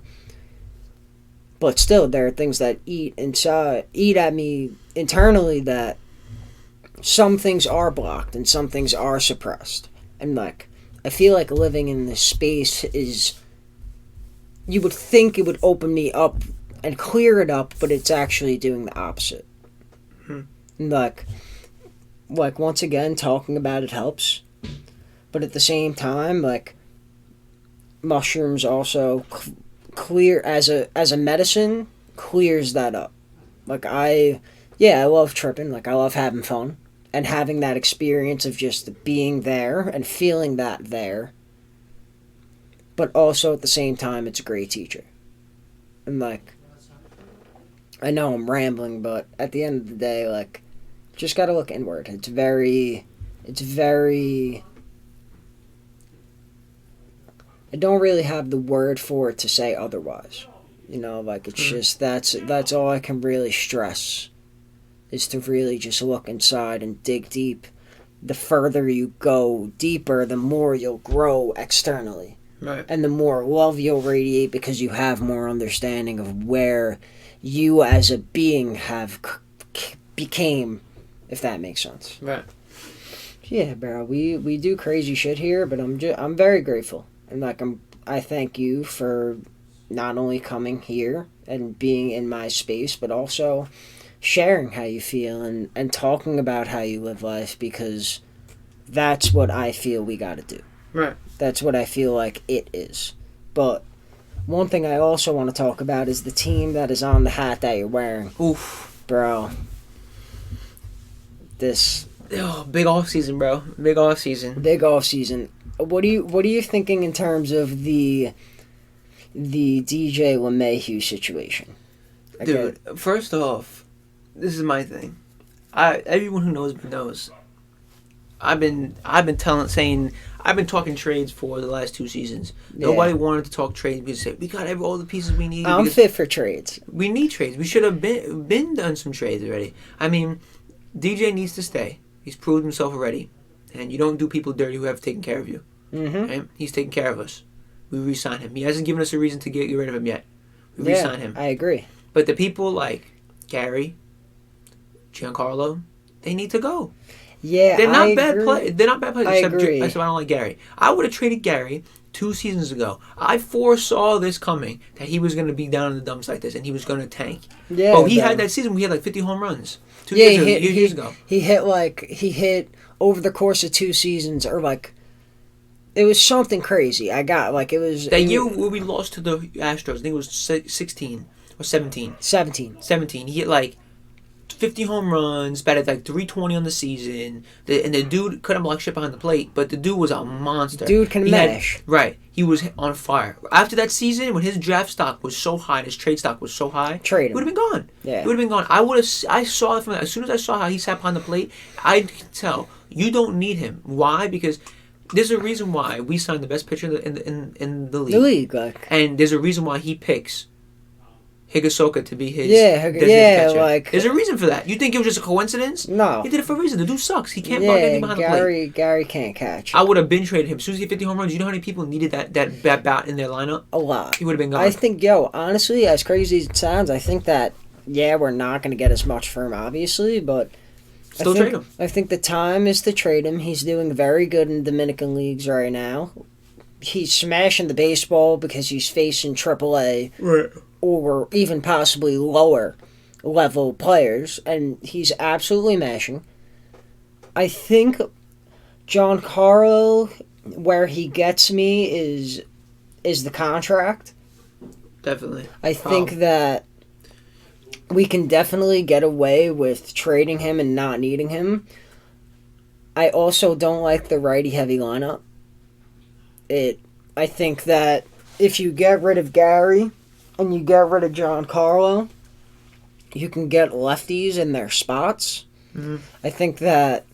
But still, there are things that eat at me internally, that some things are blocked and some things are suppressed. And like I feel like living in this space is, you would think it would open me up and clear it up, but it's actually doing the opposite. And like once again, talking about it helps, but at the same time, like mushrooms also clear as a medicine, clears that up. Like I love tripping. Like I love having fun and having that experience of just being there and feeling that there. But also at the same time, it's a great teacher. And like, I know I'm rambling, but at the end of the day, like, just gotta look inward. It's very, I don't really have the word for it to say otherwise. You know, like, it's just, that's all I can really stress, is to really just look inside and dig deep. The further you go deeper, the more you'll grow externally. Right. And the more love you'll radiate, because you have more understanding of where you as a being have became, if that makes sense. Right. Yeah, bro, we do crazy shit here, but I'm very grateful. And like I thank you for not only coming here and being in my space, but also sharing how you feel and talking about how you live life, because that's what I feel we got to do. Right. That's what I feel like it is. But one thing I also want to talk about is the team that is on the hat that you're wearing. Oof. Bro. This... big off season, bro. Big off season. Big off season. What are you thinking in terms of the DJ LeMahieu situation? Dude, first off, this is my thing. Everyone who knows me knows I've been talking trades for the last 2 seasons. Yeah. Nobody wanted to talk trades because they said we got all the pieces we need. I'm fit for trades. We need trades. We should have been done some trades already. I mean, DJ needs to stay. He's proved himself already, and you don't do people dirty who have taken care of you. Mm-hmm. Right? He's taken care of us. We re-sign him. He hasn't given us a reason to get rid of him yet. We re-sign him. I agree. But the people like Gary, Giancarlo, they need to go. Yeah, they're not I bad agree. players. They're not bad players. I agree. Except I don't like Gary. I would have traded Gary 2 seasons ago. I foresaw this coming, that he was going to be down in the dumps like this, and he was going to tank. Yeah, but he had that season. We had like 50 home runs. 2 years ago. He hit over the course of 2 seasons, or like. It was something crazy. It was... That year where we lost to the Astros, I think it was 16 or 17. 17. He hit like 50 home runs, batted like 320 on the season. And the dude couldn't block shit behind the plate, but the dude was a monster. Dude can mash. Right. He was on fire. After that season, when his draft stock was so high, his trade stock was so high, trade him. He would have been gone. Yeah. He would have been gone. I saw it from as soon as I saw how he sat behind the plate, I could tell you don't need him. Why? Because there's a reason why we signed the best pitcher in the league. The league, like. And there's a reason why he picks Higasoka to be his catcher. Like. There's a reason for that. You think it was just a coincidence? No. He did it for a reason. The dude sucks. He can't block anything behind the plate. Gary can't catch. I would have been traded him. As soon as he hit 50 home runs, you know how many people needed that bat in their lineup? A lot. He would have been gone. I think, honestly, as crazy as it sounds, I think that, we're not going to get as much for him, obviously, but... Trade him. I think the time is to trade him. He's doing very good in Dominican leagues right now. He's smashing the baseball because he's facing AAA or even possibly lower level players, and he's absolutely mashing. I think Giancarlo, where he gets me is the contract. Definitely. I think that we can definitely get away with trading him and not needing him. I also don't like the righty-heavy lineup. I think that if you get rid of Gary and you get rid of Giancarlo, you can get lefties in their spots. Mm-hmm. I think that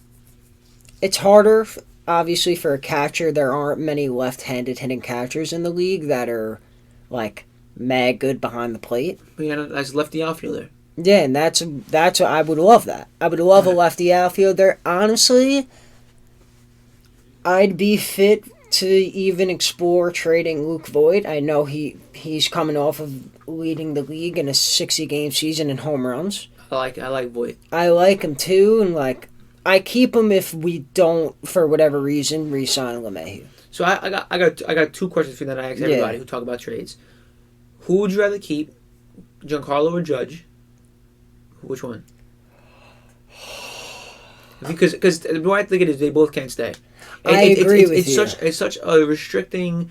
it's harder, obviously, for a catcher. There aren't many left-handed hitting catchers in the league that are, like, mad good behind the plate. But yeah, as lefty outfielder. Yeah, and that's what I would love that. I would love a lefty outfielder. Honestly, I'd be fit to even explore trading Luke Voigt. I know he's coming off of leading the league in a 60-game season in home runs. I like Voigt. I like him too, and I keep him if we don't, for whatever reason, re-sign LeMahieu. So I got 2 questions for you that I ask everybody who talk about trades. Who would you rather keep, Giancarlo or Judge? Which one? Because the way I think it is, they both can't stay. I agree with you. It's such a restricting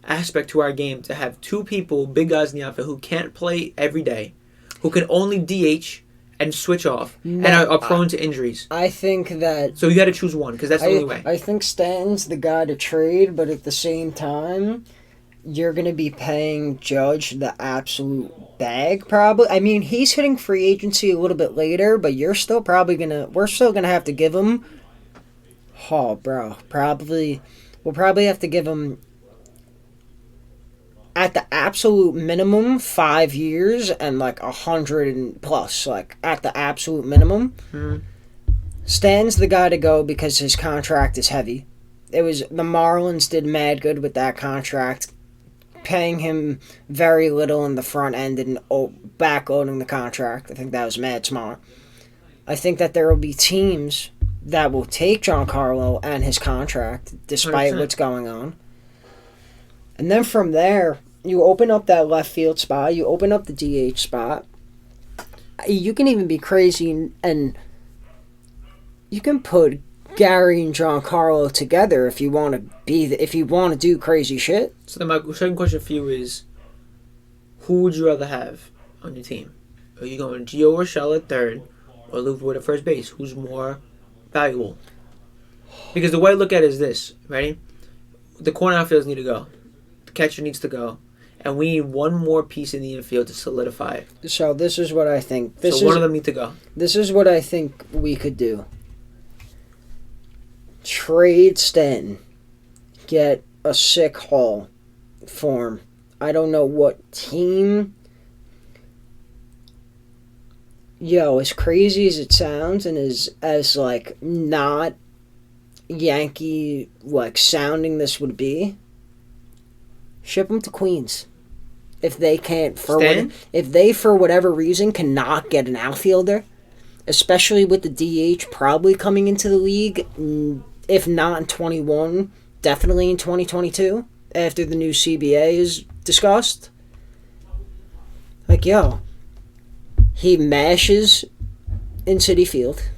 aspect to our game to have 2 people, big guys in the outfield, who can't play every day, who can only DH and switch off, and are prone to injuries. I think that... So you got to choose one, because that's the only way. I think Stanton's the guy to trade, but at the same time, you're going to be paying Judge the absolute bag, probably. I mean, he's hitting free agency a little bit later, but we're still going to have to give him... Oh, bro. We'll probably have to give him, at the absolute minimum, 5 years and 100 and plus. At the absolute minimum. Mm-hmm. Stan's the guy to go because his contract is heavy. The Marlins did mad good with that contract, paying him very little in the front end and backloading the contract. I think that was mad smart. I think that there will be teams that will take Giancarlo and his contract, despite 100%. what's going on. And then from there, you open up that left field spot, you open up the DH spot. You can even be crazy and you can put Gary and Giancarlo together if you want to do crazy shit. So then my second question for you is, who would you rather have on your team? Are you going Gio Urshela at third or Luke Voigt at first base? Who's more valuable? Because the way I look at it is this, ready? The corner outfielders need to go. The catcher needs to go. And we need one more piece in the infield to solidify it. So this is what I think. One of them need to go. This is what I think we could do. Trade Stanton. Get a sick haul for him. I don't know what team. Yo, as crazy as it sounds and as like not Yankee like sounding this would be, ship him to Queens. If they can't if they for whatever reason cannot get an outfielder, especially with the DH probably coming into the league, if not in 21, definitely in 2022 after the new CBA is discussed. Like, yo, he mashes in Citi Field.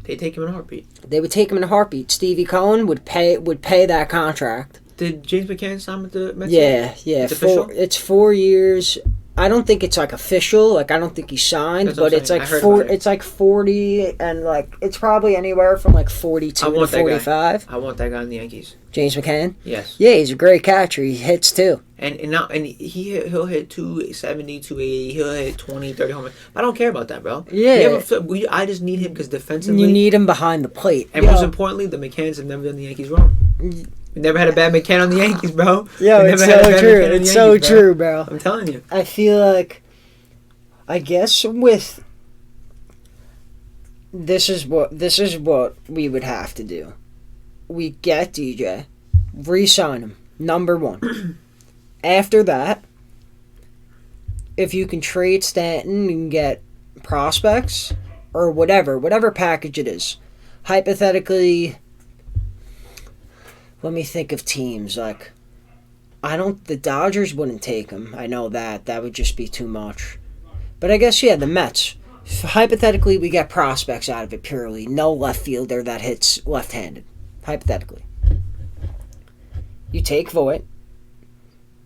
They take him in a heartbeat. They would take him in a heartbeat. Stevie Cohen would pay that contract. Did James McCann sign with the Mets? Yeah. It's official? It's 4 years. I don't think it's like official. Like I don't think he signed, but it's like it's like 40 and like it's probably anywhere from like 42 to 45. I want that guy in the Yankees. James McCann? Yes. Yeah, he's a great catcher. He hits too. And he'll hit 270, 280. He'll hit 20, 30 home runs. I don't care about that, bro. Yeah. I just need him because defensively. You need him behind the plate. And most importantly, the McCanns have never done the Yankees wrong. We never had a bad McCann on the Yankees, bro. Yo, it's so true. It's so true, bro. I'm telling you. I feel like, I guess with this is what we would have to do. We get DJ, re-sign him, number one. After that, if you can trade Stanton and get prospects or whatever package it is, hypothetically. Let me think of teams. Like, the Dodgers wouldn't take him. I know that. That would just be too much. But I guess, yeah, the Mets. Hypothetically, we get prospects out of it purely. No left fielder that hits left-handed. Hypothetically. You take Voit.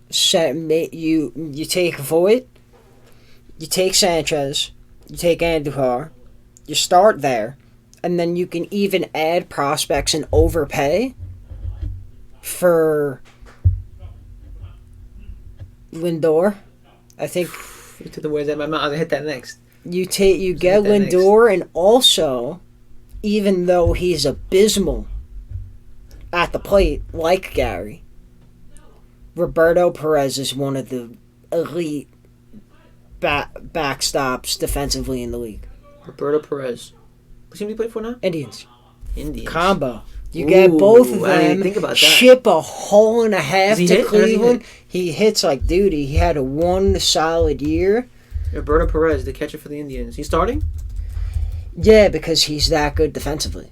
You take Voit. You take Sanchez. You take Andujar. You start there. And then you can even add prospects and overpay for Lindor. I think you took the words out of my mouth. I'll hit that next. You get Lindor, and also, even though he's abysmal at the plate, like Gary, Roberto Perez is one of the elite backstops defensively in the league. Roberto Perez. What team do you play for now? Indians. Indians. Combo. You get both of them. I didn't think about that. Ship a hole and a half to Cleveland. He hits like duty. He had one solid year. Roberto Perez, the catcher for the Indians. He's starting? Yeah, because he's that good defensively.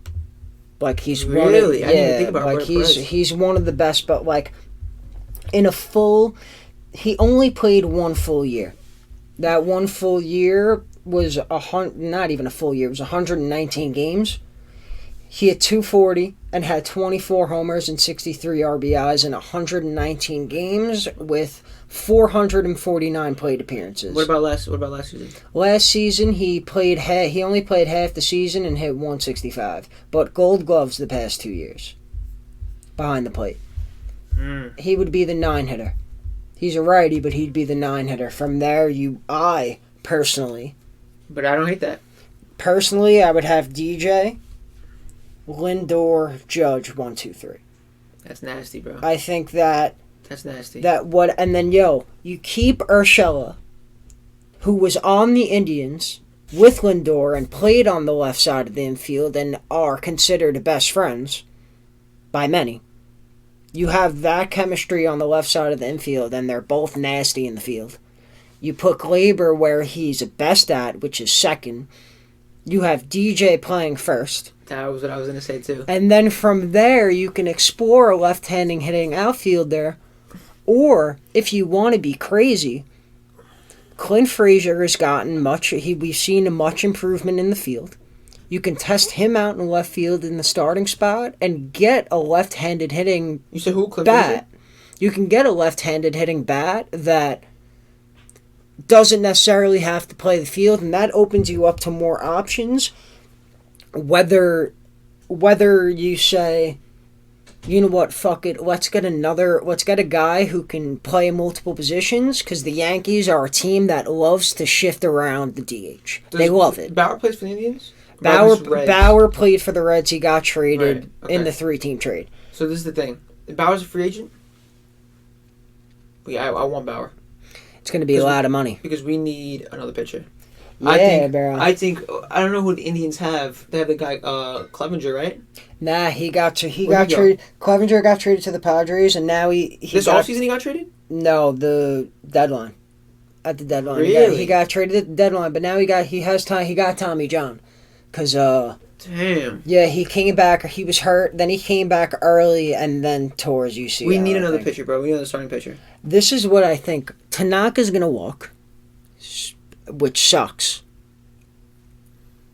Like he's really? I didn't even think about like he's one of the best. But like in a full, he only played one full year. That one full year was not even a full year. It was 119 games. He had 240 and had 24 homers and 63 RBIs in 119 games with 449 plate appearances. What about last season? Last season he only played half the season and hit 165, but Gold Gloves the past 2 years behind the plate. He would be the 9-hitter. He's a righty, but he'd be the 9-hitter. From there, I personally. But I don't hate that. Personally, I would have DJ, Lindor, Judge, 1, 2, 3. That's nasty, bro. I think that's nasty. And then you keep Urshela, who was on the Indians with Lindor and played on the left side of the infield and are considered best friends by many. You have that chemistry on the left side of the infield, and they're both nasty in the field. You put Glaber where he's best at, which is second. You have DJ playing first. That was what I was going to say, too. And then from there, you can explore a left-handing hitting outfielder. Or, if you want to be crazy, Clint Frazier has gotten we've seen a much improvement in the field. You can test him out in left field in the starting spot and get a left-handed hitting You said who? Clint bat. Frazier? You can get a left-handed hitting bat that doesn't necessarily have to play the field, and that opens you up to more options. Whether you say, you know what, fuck it, let's get a guy who can play multiple positions, because the Yankees are a team that loves to shift around the DH. They love it. Bauer plays for the Indians? Bauer played for the Reds. He got traded in the 3-team trade. So this is the thing. Bauer's a free agent. Yeah, I want Bauer. It's going to be a lot of money because we need another pitcher. Yeah, bro. I don't know who the Indians have. They have the guy Clevenger, right? Nah, he got traded. Clevenger got traded to the Padres, and now he this offseason he got traded. No, the deadline. At the deadline, really? He got traded at the deadline, but now he got Tommy John, cause damn. Yeah, he came back. He was hurt. Then he came back early, and then tore his UCL. We need another pitcher, bro. We need another starting pitcher. This is what I think. Tanaka's gonna walk, which sucks.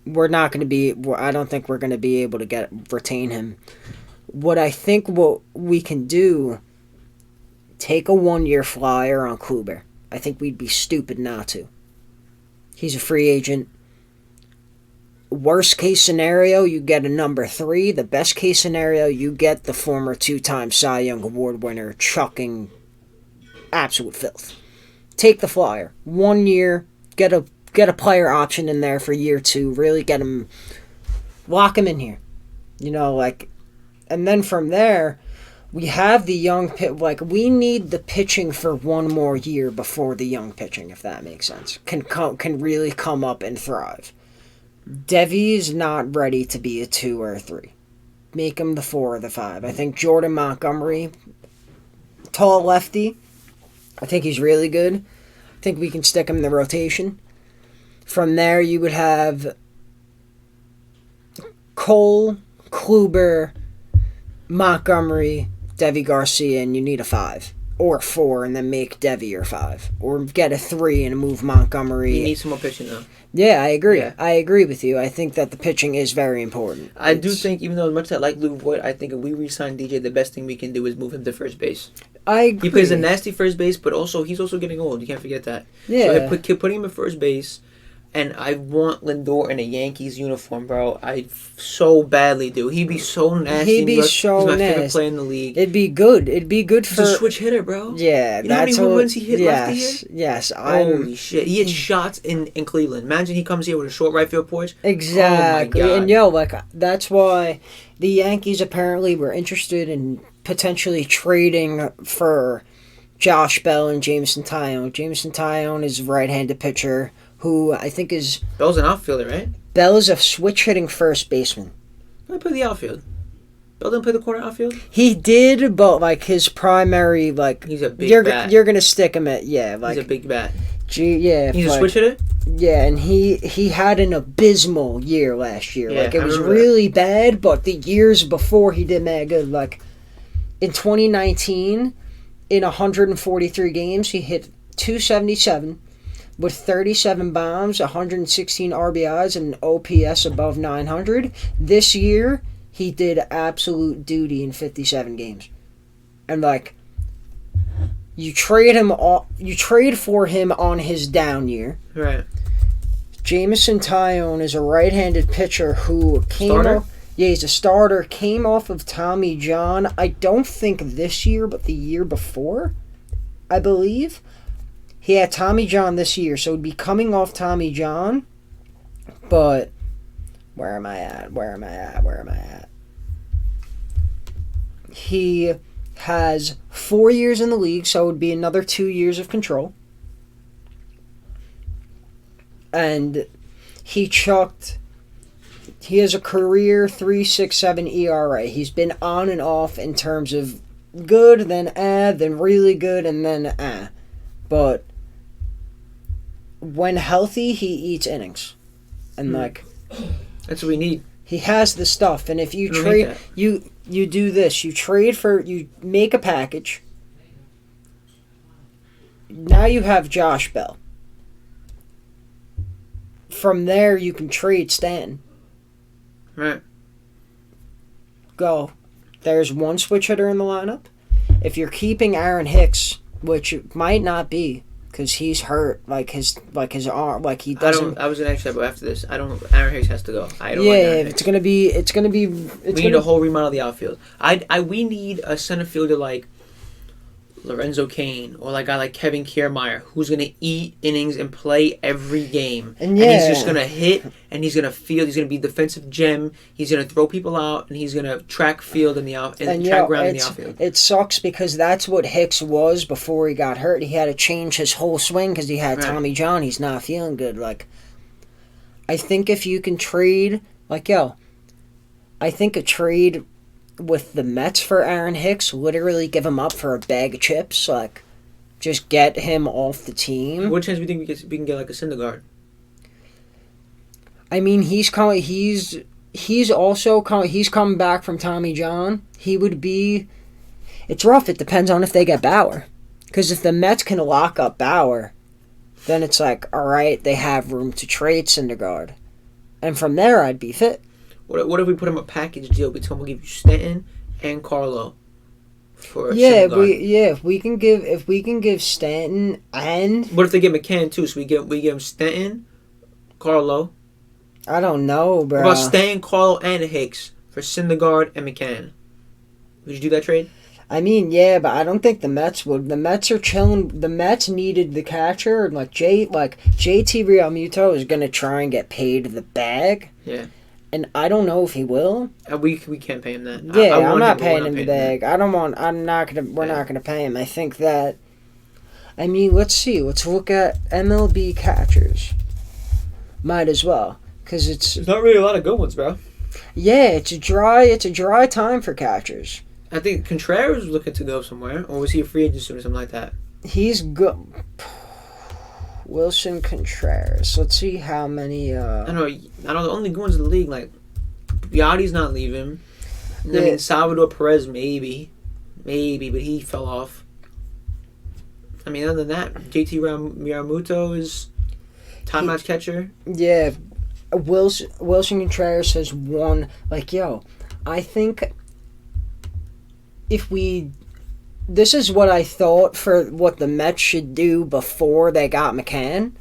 We're not gonna be. I don't think we're gonna be able to retain him. What I think what we can do. Take a 1-year flyer on Kluber. I think we'd be stupid not to. He's a free agent. Worst case scenario, you get a number 3. The best case scenario, you get the former 2-time Cy Young Award winner chucking absolute filth. Take the flyer. 1 year, get a player option in there for year 2. Really get him, lock him in here. And then from there, we have the young we need the pitching for 1 more year before the young pitching, if that makes sense. Can really come up and thrive. Devy's not ready to be a 2 or a 3. Make him the 4 or the 5. I think Jordan Montgomery, tall lefty. I think he's really good. I think we can stick him in the rotation. From there, you would have Cole, Kluber, Montgomery, Deivi Garcia, and you need a 5 or a 4, and then make Deivi your 5, or get a 3 and move Montgomery. You need some more pitching though. Yeah, I agree. Yeah. I agree with you. I think that the pitching is very important. I do think, even though as much as I like Luke Voigt, I think if we re-sign DJ, the best thing we can do is move him to first base. I agree. He plays a nasty first base, but he's also getting old. You can't forget that. Yeah. So putting him at first base. And I want Lindor in a Yankees uniform, bro. I so badly do. He'd be so nasty. He'd be so nasty. He's my favorite player in the league. It'd be good. He's a switch hitter, bro. Yeah, you know how many home runs he hit last year? Yes. Holy shit. He hit shots in Cleveland. Imagine he comes here with a short right field porch. Exactly. Oh my God. And that's why the Yankees apparently were interested in potentially trading for Josh Bell and Jameson Taillon. Jameson Taillon is a right-handed pitcher who I think is... Bell's an outfielder, right? Bell is a switch-hitting first baseman. He play the outfield. Bell didn't play the corner outfield? He did, but, his primary, He's a big bat. You're going to stick him at, yeah, He's a big bat. Yeah. He's a switch hitter? Yeah, and he had an abysmal year last year. Yeah, it was really bad, but the years before he did mad good. In 2019, in 143 games, he hit .277... with 37 bombs, 116 RBIs, and an OPS above 900. This year, he did absolute duty in 57 games. And, you trade for him on his down year. Right. Jameson Taillon is a right-handed pitcher who he's a starter, came off of Tommy John, I don't think this year, but the year before, I believe. He had Tommy John this year, so he'd be coming off Tommy John. But where am I at? He has 4 years in the league, so it would be another 2 years of control. And he has a career 3.67 ERA. He's been on and off in terms of good, then really good, and then But when healthy, he eats innings. And that's what we need. He has the stuff, and if you trade, you do this. You make a package. Now you have Josh Bell. From there, you can trade Stanton. Right. Go. There's one switch hitter in the lineup. If you're keeping Aaron Hicks, which it might not be, because he's hurt, his arm, he doesn't. I was gonna actually, but after this, Aaron Hicks has to go. I don't. Yeah, want Aaron Hicks. it's gonna be. We need a whole remodel of the outfield. We need a center fielder like Lorenzo Kane or like a guy like Kevin Kiermaier, who's gonna eat innings and play every game, And he's just gonna hit and he's gonna field. He's gonna be defensive gem. He's gonna throw people out and he's gonna track field in the out and track ground in the outfield. It sucks because that's what Hicks was before he got hurt. He had to change his whole swing because he had Tommy John. He's not feeling good. Like, I think if you can trade, I think a trade with the Mets for Aaron Hicks, literally give him up for a bag of chips, like, just get him off the team. What chance do you think we can get like a Syndergaard? I mean, he's coming back from Tommy John. He would be. It's rough. It depends on if they get Bauer, because if the Mets can lock up Bauer, then it's like, all right, they have room to trade Syndergaard, and from there I'd be fit. What if we put him a package deal between we'll give you Stanton and Carlo for Syndergaard? If we can give Stanton and what if they get McCann too? So we give him Stanton, Carlo. I don't know, bro. What about Stanton, Carlo, and Hicks for Syndergaard and McCann? Would you do that trade? I mean, yeah, but I don't think the Mets would. The Mets are chilling. The Mets needed the catcher, JT Realmuto is gonna try and get paid the bag. Yeah. And I don't know if he will. We can't pay him that. Yeah, I'm not paying him the bag. We're not gonna pay him. I think that. I mean, let's see. Let's look at MLB catchers. Might as well, because there's not really a lot of good ones, bro. Yeah, it's a dry time for catchers. I think Contreras was looking to go somewhere, or was he a free agent soon or something like that? He's good. Wilson Contreras. Let's see how many. I don't know. The only good ones in the league, like Yachty's not leaving. Yeah. I mean, Salvador Perez maybe, but he fell off. I mean, other than that, JT Realmuto is top notch catcher. Yeah, Wilson Contreras has won. I think if we. This is what I thought for what the Mets should do before they got McCann.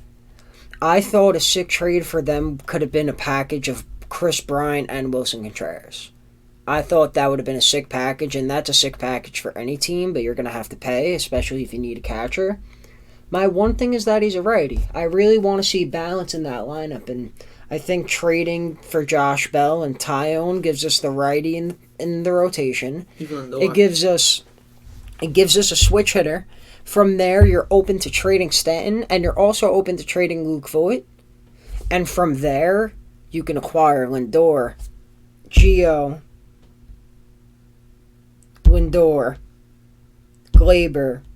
I thought a sick trade for them could have been a package of Chris Bryant and Wilson Contreras. I thought that would have been a sick package, and that's a sick package for any team, but you're going to have to pay, especially if you need a catcher. My one thing is that he's a righty. I really want to see balance in that lineup, and I think trading for Josh Bell and Tyone gives us the righty in the rotation. It gives us a switch hitter. From there, you're open to trading Stanton, and you're also open to trading Luke Voit. And from there, you can acquire Lindor, Gio, Glaber,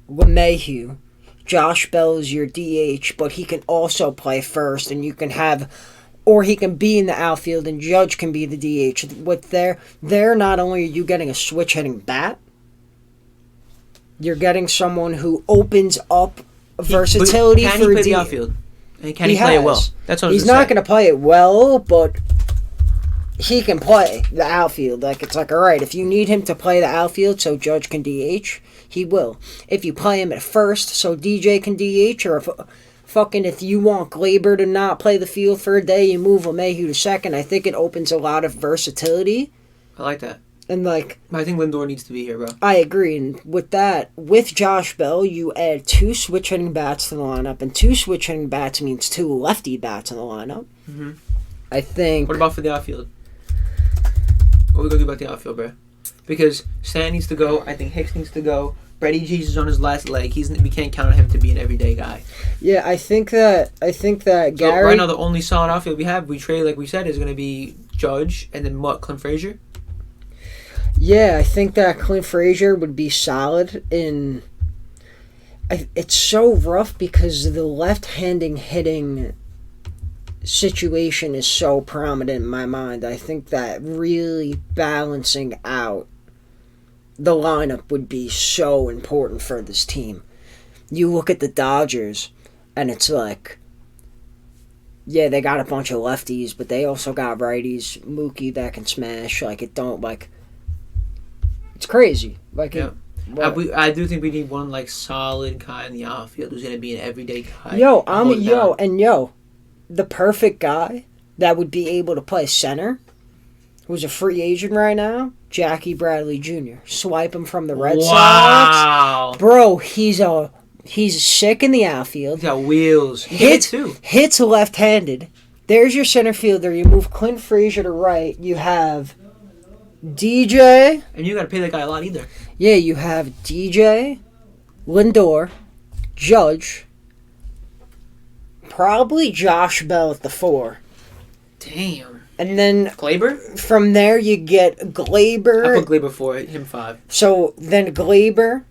LeMahieu. Josh Bell is your DH, but he can also play first, and you can have... Or he can be in the outfield, and Judge can be the DH. With there, not only are you getting a switch-hitting bat, you're getting someone who opens up versatility for a the outfield. And can he play it well? That's what he's not going to play it well, but he can play the outfield. It's all right, if you need him to play the outfield so Judge can DH, he will. If you play him at first so DJ can DH, or if you want Glaber to not play the field for a day, you move LeMahieu to second. I think it opens a lot of versatility. I like that. And I think Lindor needs to be here, bro. I agree. And with Josh Bell, you add 2 switch-hitting bats to the lineup. And 2 switch-hitting bats means 2 lefty bats in the lineup. Mm-hmm. I think... What about for the outfield? What are we going to do about the outfield, bro? Because Stan needs to go. I think Hicks needs to go. Brady G's is on his last leg. We can't count on him to be an everyday guy. Yeah, I think that Gary... So right now, the only solid outfield we trade, like we said, is going to be Judge and then Clint Frazier. Yeah, I think that Clint Frazier would be solid in... It's so rough because the left-handing hitting situation is so prominent in my mind. I think that really balancing out the lineup would be so important for this team. You look at the Dodgers, and it's like... Yeah, they got a bunch of lefties, but they also got righties. Mookie that can smash. It's crazy. Yeah. I do think we need one solid guy in the outfield who's gonna be an everyday guy. The perfect guy that would be able to play center, who's a free agent right now, Jackie Bradley Jr. Swipe him from the Red Wow. Sox. Bro, he's sick in the outfield. He's got wheels. He hits too. Hits left-handed. There's your center fielder. You move Clint Frazier to right. You have DJ. And you got to pay that guy a lot either. Yeah, you have DJ, Lindor, Judge, probably Josh Bell at the 4. Damn. And then Glaber? from there you get Glaber. I put Glaber 4, him 5. So then Glaber,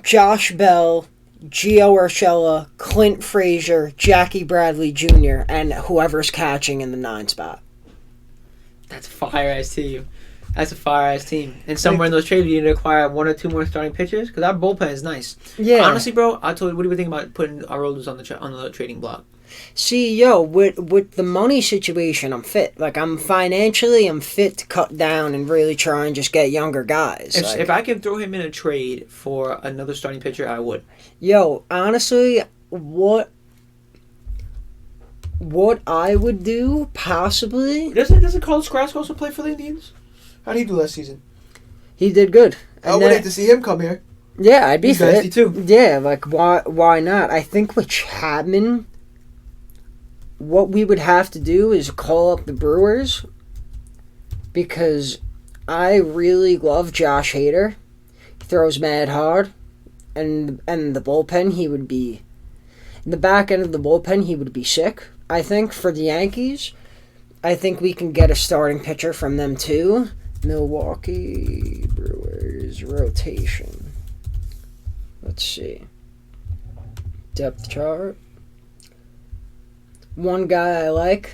Josh Bell, Gio Urshela, Clint Frazier, Jackie Bradley Jr., and whoever's catching in the 9 spot. That's a fire-ass team. That's a fire-ass team. And somewhere in those trades, you need to acquire 1 or 2 more starting pitchers, because our bullpen is nice. Yeah. Honestly, bro, I told you, what do you think about putting our rollers on the trading block? See, with the money situation, I'm fit. Like, I'm fit to cut down and really try and just get younger guys. If I could throw him in a trade for another starting pitcher, I would. Honestly, what I would do, possibly... Doesn't Carlos Carrasco also play for the Indians? How did he do last season? He did good. I would hate to see him come here. Yeah, I'd be He's fit. nasty too. Yeah, like, why not? I think with Chapman... What we would have to do is call up the Brewers, because I really love Josh Hader. He throws mad hard, and the bullpen, he would be... In the back end of the bullpen, he would be sick. I think for the Yankees, I think we can get a starting pitcher from them too. Milwaukee Brewers rotation. Let's see. Depth chart. One guy I like,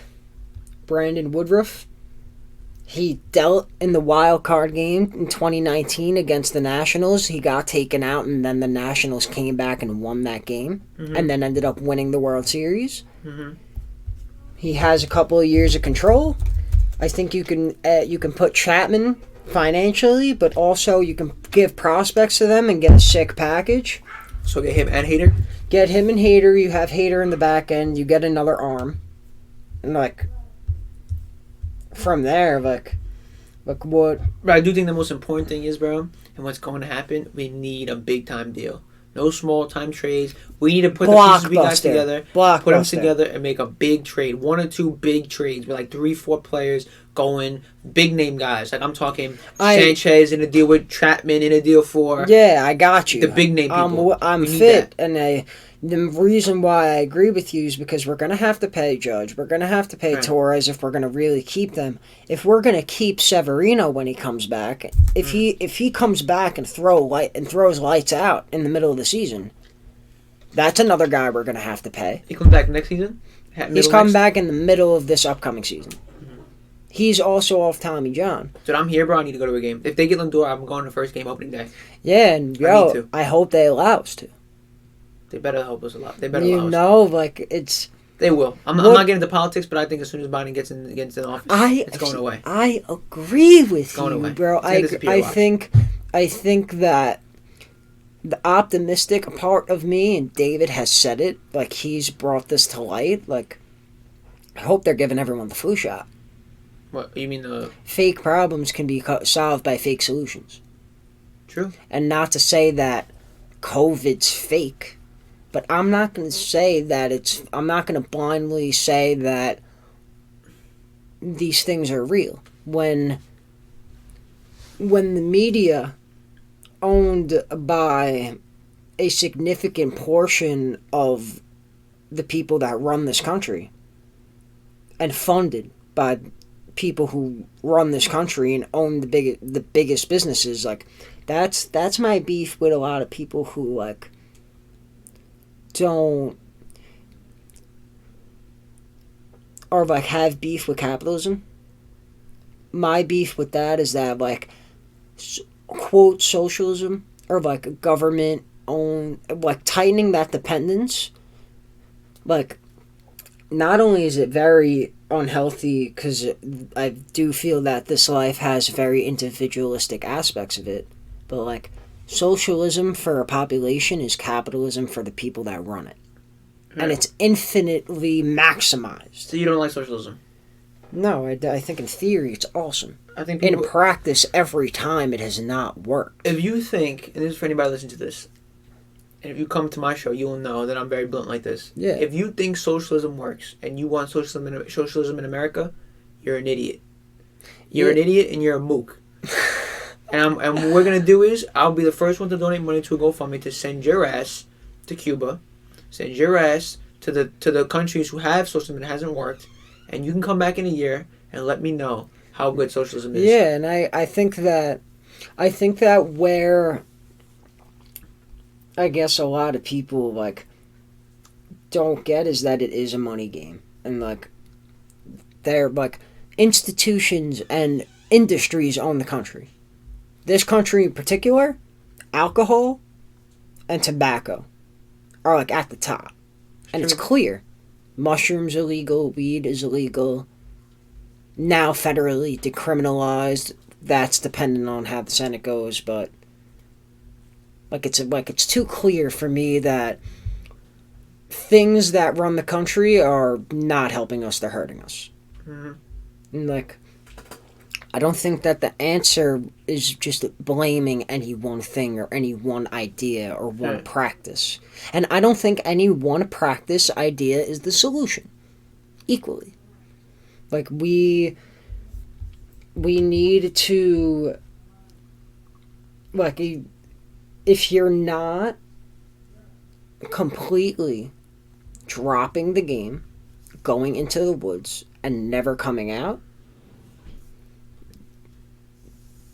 Brandon Woodruff. He dealt in the wild card game in 2019 against the Nationals. He got taken out, and then the Nationals came back and won that game, and then ended up winning the World Series. Mm-hmm. He has a couple of years of control. I think you can put Chapman financially, but also you can give prospects to them and get a sick package. So get him and Hader? Get him and Hader. You have Hader in the back end. You get another arm. And, from there, what... But I do think the most important thing is, bro, and what's going to happen, we need a big-time deal. No small-time trades. We need to put the pieces we got together, put them together, and make a big trade. 1 or 2 big trades with, 3-4 players going, big-name guys. I'm talking Sanchez in a deal with Chapman in a deal for... Yeah, I got you. The big-name people. I'm fit, and the reason why I agree with you is because we're going to have to pay Judge. We're going to have to pay Torres if we're going to really keep them. If we're going to keep Severino when he comes back, if he comes back and throws lights out in the middle of the season, that's another guy we're going to have to pay. He comes back next season? He's coming back in the middle of this upcoming season. Mm-hmm. He's also off Tommy John. Dude, I'm here, bro. I need to go to a game. If they get Lindor, I'm going to the first game opening day. Yeah, and I hope they allow us to. They better help us a lot. They better allow us. It's... They will. I'm not getting into politics, but I think as soon as Biden gets in office, it's going away. I agree with you, away. bro. I think that the optimistic part of me, and David has said it, he's brought this to light, I hope they're giving everyone the flu shot. What, you mean the... Fake problems can be solved by fake solutions. True. And not to say that COVID's fake, but I'm not going to say that I'm not going to blindly say that these things are real. When the media, owned by a significant portion of the people that run this country, and funded by people who run this country and own the biggest businesses, that's my beef with a lot of people who don't, or have beef with capitalism. My beef with that is that quote socialism, or government owned, tightening that dependence, not only is it very unhealthy, because I do feel that this life has very individualistic aspects of it, but socialism for a population is capitalism for the people that run it. Yeah. And it's infinitely maximized. So you don't like socialism? No, I think in theory it's awesome. I think in people, practice, every time it has not worked. if you think, and this is for anybody listening to this, and if you come to my show, you'll know that I'm very blunt like this. Yeah. If you think socialism works and you want socialism in America, you're an idiot. You're an idiot and you're a mook. And what we're gonna do is I'll be the first one to donate money to a GoFundMe to send your ass to Cuba, send your ass to the countries who have socialism and it hasn't worked, and you can come back in a year and let me know how good socialism is. Yeah, and I think that where I guess a lot of people like don't get is that it is a money game, and like they're like institutions and industries own the country. This country in particular, alcohol and tobacco are like at the top, and it's clear. Mushrooms illegal, weed is illegal. Now federally decriminalized. That's dependent on how the Senate goes, but it's too clear for me that things that run the country are not helping us, they're hurting us. Mm-hmm. And like, I don't think that the answer is just blaming any one thing or any one idea or one practice. And I don't think any one practice idea is the solution equally. Like, we need to, like, if you're not completely dropping the game, going into the woods, and never coming out,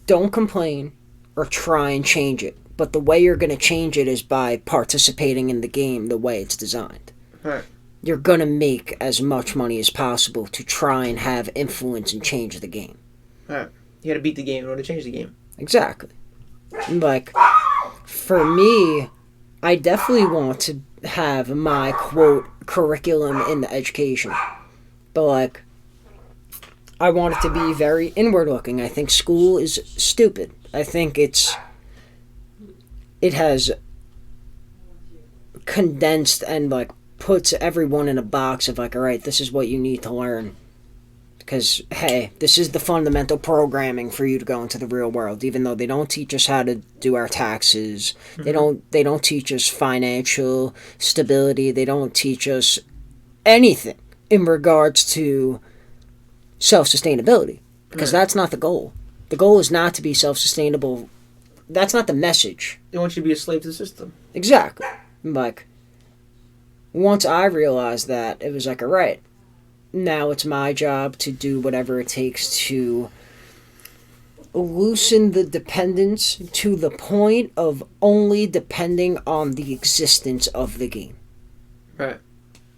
don't complain or try and change it. But the way you're going to change it is by participating in the game the way it's designed. Right. You're going to make as much money as possible to try and have influence and change the game. Right. You got to beat the game in order to change the game. Exactly. Like, for me, I definitely want to have my, quote, curriculum in the education. But, like, I want it to be very inward-looking. I think school is stupid. I think it has condensed and, like, puts everyone in a box of, like, all right, this is what you need to learn. Because, hey, this is the fundamental programming for you to go into the real world, even though they don't teach us how to do our taxes. Mm-hmm. They don't teach us financial stability. They don't teach us anything in regards to self-sustainability. Because that's not the goal. The goal is not to be self-sustainable. That's not the message. They want you to be a slave to the system. Exactly. Like, once I realized that, it was like, all right, now it's my job to do whatever it takes to loosen the dependence to the point of only depending on the existence of the game. Right.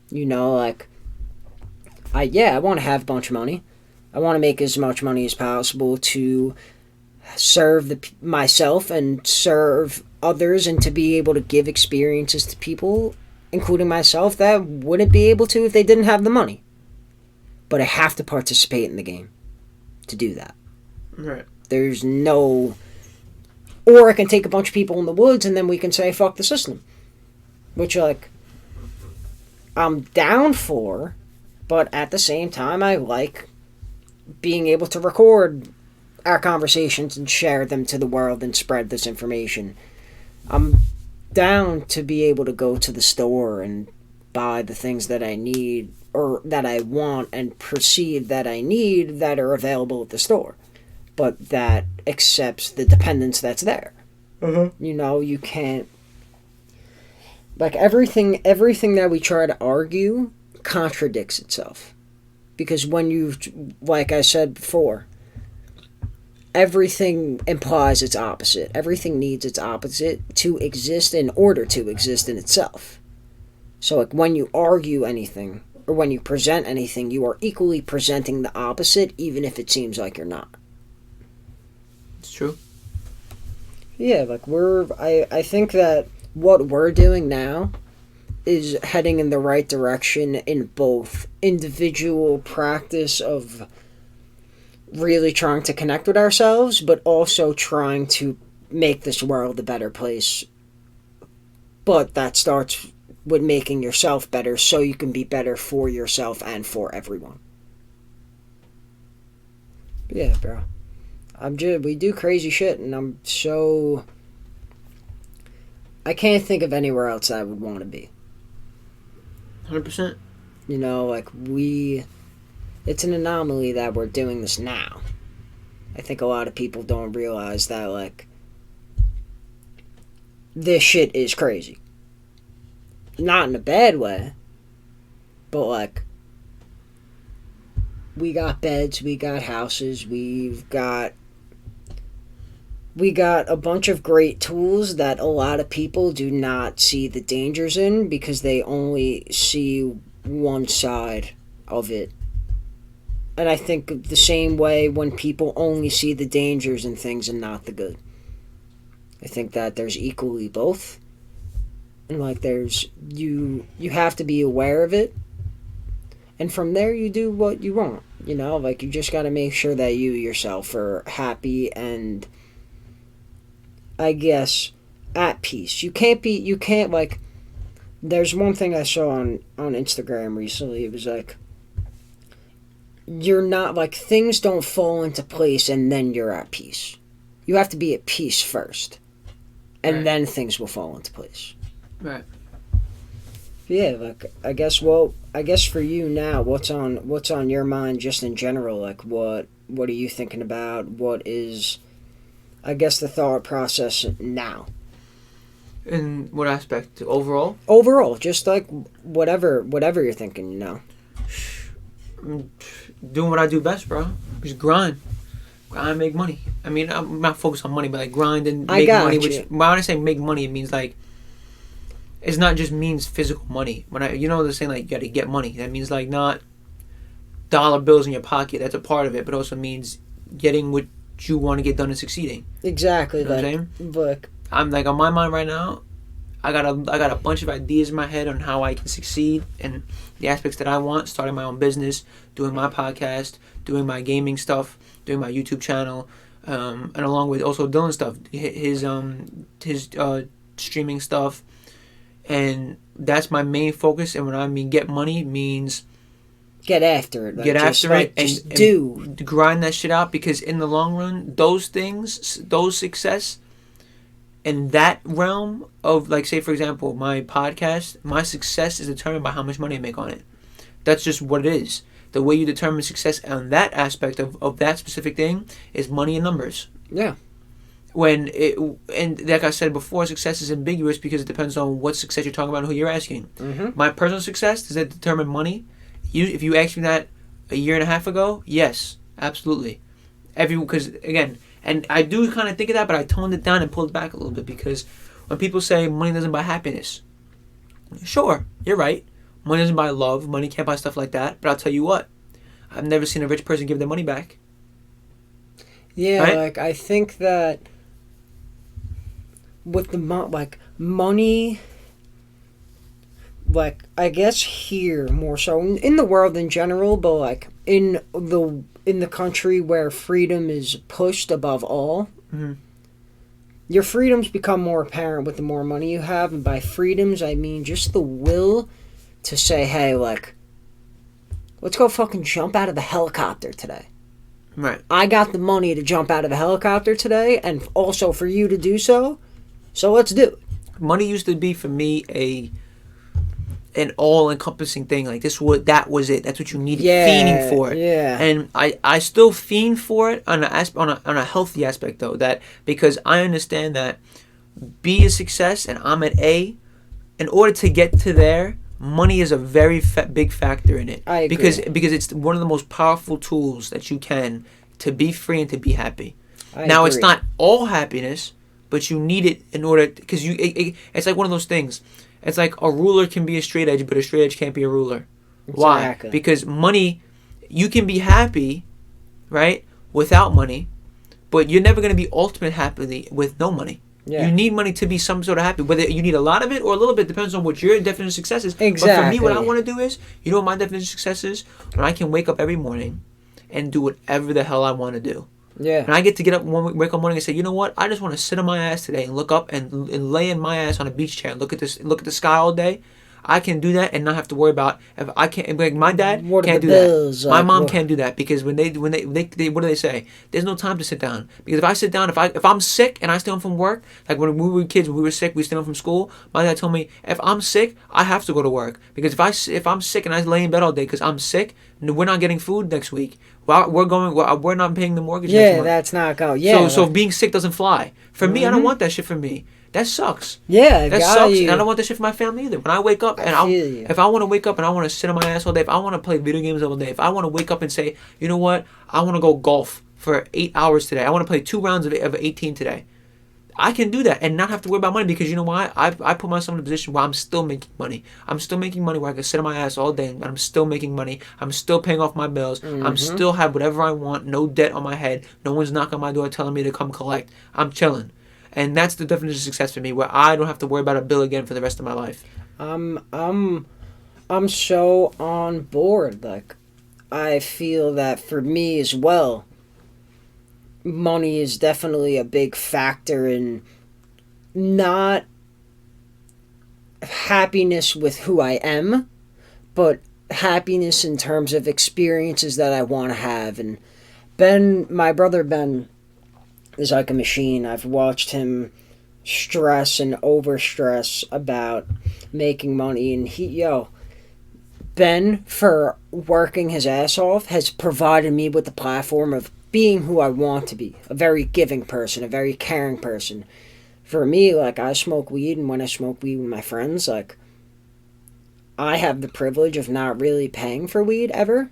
You know, like, I want to have a bunch of money. I want to make as much money as possible to serve myself and serve others, and to be able to give experiences to people, including myself, that wouldn't be able to if they didn't have the money. But I have to participate in the game to do that. Right. There's no... Or I can take a bunch of people in the woods and then we can say, fuck the system. Which, like, I'm down for, but at the same time, I like being able to record our conversations and share them to the world and spread this information. I'm down to be able to go to the store and buy the things that I need or that I want and perceive that I need that are available at the store, but that accepts the dependence that's there. Mm-hmm. You know, you can't, like, everything that we try to argue contradicts itself, because when you, like I said before, everything implies its opposite. Everything needs its opposite to exist in order to exist in itself. So, like, when you argue anything, or when you present anything, you are equally presenting the opposite, even if it seems like you're not. It's true. Yeah, like, I think that what we're doing now is heading in the right direction in both individual practice of really trying to connect with ourselves, but also trying to make this world a better place. But that starts with making yourself better so you can be better for yourself and for everyone. Yeah, bro. We do crazy shit, and I can't think of anywhere else I would want to be. 100%. You know, like it's an anomaly that we're doing this now. I think a lot of people don't realize that, like, this shit is crazy. Not in a bad way, but, like, we got beds, we got houses, we got a bunch of great tools that a lot of people do not see the dangers in because they only see one side of it. And I think the same way when people only see the dangers in things and not the good. I think that there's equally both. And like you have to be aware of it. And from there you do what you want. You know, like you just gotta make sure that you yourself are happy and, I guess, at peace. You can't like, there's one thing I saw on Instagram recently. It was like, you're not, like, things don't fall into place and then you're at peace. You have to be at peace first. And then things will fall into place. Right. Yeah, like, I guess for you now, what's on your mind just in general? Like, what are you thinking about? What is, I guess, the thought process now? In what aspect? Overall? Overall, just like whatever you're thinking, you know. I'm doing what I do best, bro. Just grind, make money. I mean, I'm not focused on money, but like grind and make money. Which, when I say make money, it means like, it's not just means physical money. They're saying like you got to get money. That means like not dollar bills in your pocket. That's a part of it, but also means getting what you want to get done and succeeding. Exactly. You know what I'm saying? Look, I'm like, on my mind right now, I got a bunch of ideas in my head on how I can succeed and the aspects that I want. Starting my own business, doing my podcast, doing my gaming stuff, doing my YouTube channel, and along with also Dylan's stuff, his streaming stuff, and that's my main focus. And when I mean get money, means get after it. Like, and grind that shit out, because in the long run, those things, those success in that realm of, like, say for example, my podcast, my success is determined by how much money I make on it. That's just what it is. The way you determine success on that aspect of that specific thing is money and numbers. Yeah. And like I said before, success is ambiguous because it depends on what success you're talking about and who you're asking. Mm-hmm. My personal success, does that determine money? If you asked me that a year and a half ago, yes, absolutely. Because again, and I do kind of think of that, but I toned it down and pulled it back a little bit, because when people say money doesn't buy happiness, sure, you're right. Money doesn't buy love. Money can't buy stuff like that. But I'll tell you what, I've never seen a rich person give their money back. Yeah, right? Like, I think that with the money, like, I guess here more so in the world in general, but like in the country where freedom is pushed above all, mm-hmm. Your freedoms become more apparent with the more money you have. And by freedoms, I mean just the will to say, hey, like, let's go fucking jump out of the helicopter today. Right. I got the money to jump out of a helicopter today, and also for you to do so let's do it. Money used to be for me an all-encompassing thing. Like, that was it. That's what you needed. Fiending for it. Yeah. And I still fiend for it on a healthy aspect, though. That because I understand that B is success and I'm at A. In order to get to there, money is a very big factor in it. I agree. Because it's one of the most powerful tools that you can to be free and to be happy. I now, agree. It's not all happiness, but you need it in order, because it's like one of those things. It's like a ruler can be a straight edge, but a straight edge can't be a ruler. Exactly. Why? Because money, you can be happy, right, without money, but you're never going to be ultimate happy with no money. Yeah. You need money to be some sort of happy. Whether you need a lot of it or a little bit depends on what your definition of success is. Exactly. But for me, what I want to do is, you know what my definition of success is? When I can wake up every morning and do whatever the hell I want to do. Yeah. And I get to get up wake up morning and say, you know what? I just want to sit on my ass today and look up and lay in my ass on a beach chair and look at the sky all day. I can do that and not have to worry about if I can't. Like my dad What are can't the do bills? that. My Like, mom what? can't do that because when they what do they say? There's no time to sit down because if I sit down, if I'm sick and I stay home from work, like when we were kids, when we were sick, we stayed home from school. My dad told me if I'm sick, I have to go to work because if I'm sick and I lay in bed all day because I'm sick, we're not getting food next week. Well, we're not paying the mortgage next Yeah, month. that's not going. Yeah, So being sick doesn't fly. For me, I don't Mhm. want that shit for me. That sucks. yeah, I That got sucks, and I you. don't want that shit for my family either. When I wake up I and feel you. if I want to wake up and I want to sit on my ass all day, if I want to play video games all day, if I want to wake up and say, you know what, I want to go golf for 8 hours today. I want to play 2 rounds of 18 today. I can do that and not have to worry about money because you know why? I put myself in a position where I'm still making money. I'm still making money where I can sit on my ass all day and I'm still making money. I'm still paying off my bills. I'm Mm-hmm. still have whatever I want. No debt on my head. No one's knocking on my door telling me to come collect. I'm chilling. And that's the definition of success for me, where I don't have to worry about a bill again for the rest of my life. I'm I'm I'm so on board. Like, I feel that for me as well, money is definitely a big factor in not happiness with who I am, but happiness in terms of experiences that I want to have. And my brother Ben, is like a machine. I've watched him stress and overstress about making money, and Ben, for working his ass off, has provided me with the platform of being who I want to be. A very giving person, a very caring person. For me, like, I smoke weed, and when I smoke weed with my friends, like, I have the privilege of not really paying for weed ever.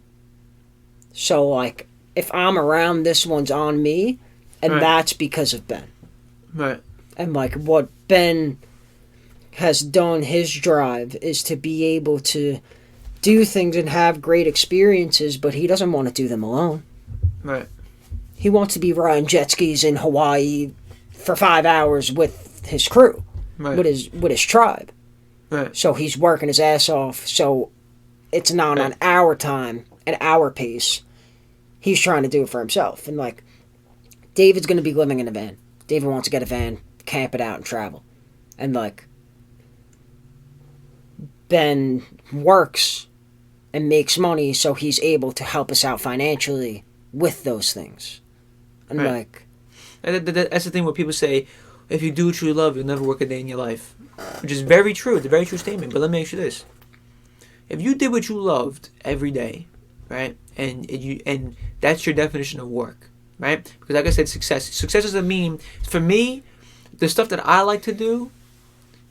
So, like, if I'm around, this one's on me, and Right. that's because of Ben. Right. And, like, what Ben has done, his drive, is to be able to do things and have great experiences, but he doesn't want to do them alone. Right. He wants to be riding jet skis in Hawaii for 5 hours with his crew, Right. with his tribe. Right. So he's working his ass off. So it's not on our time and our pace. He's trying to do it for himself. And, like, David's going to be living in a van. David wants to get a van, camp it out, and travel. And, like, Ben works and makes money, so he's able to help us out financially with those things. And, Right. like, That's the thing where people say, if you do what you love, you'll never work a day in your life. Which is very true. It's a very true statement. But let me ask you this. If you did what you loved every day, right, and that's your definition of work, right? Because like I said, success doesn't mean, for me, the stuff that I like to do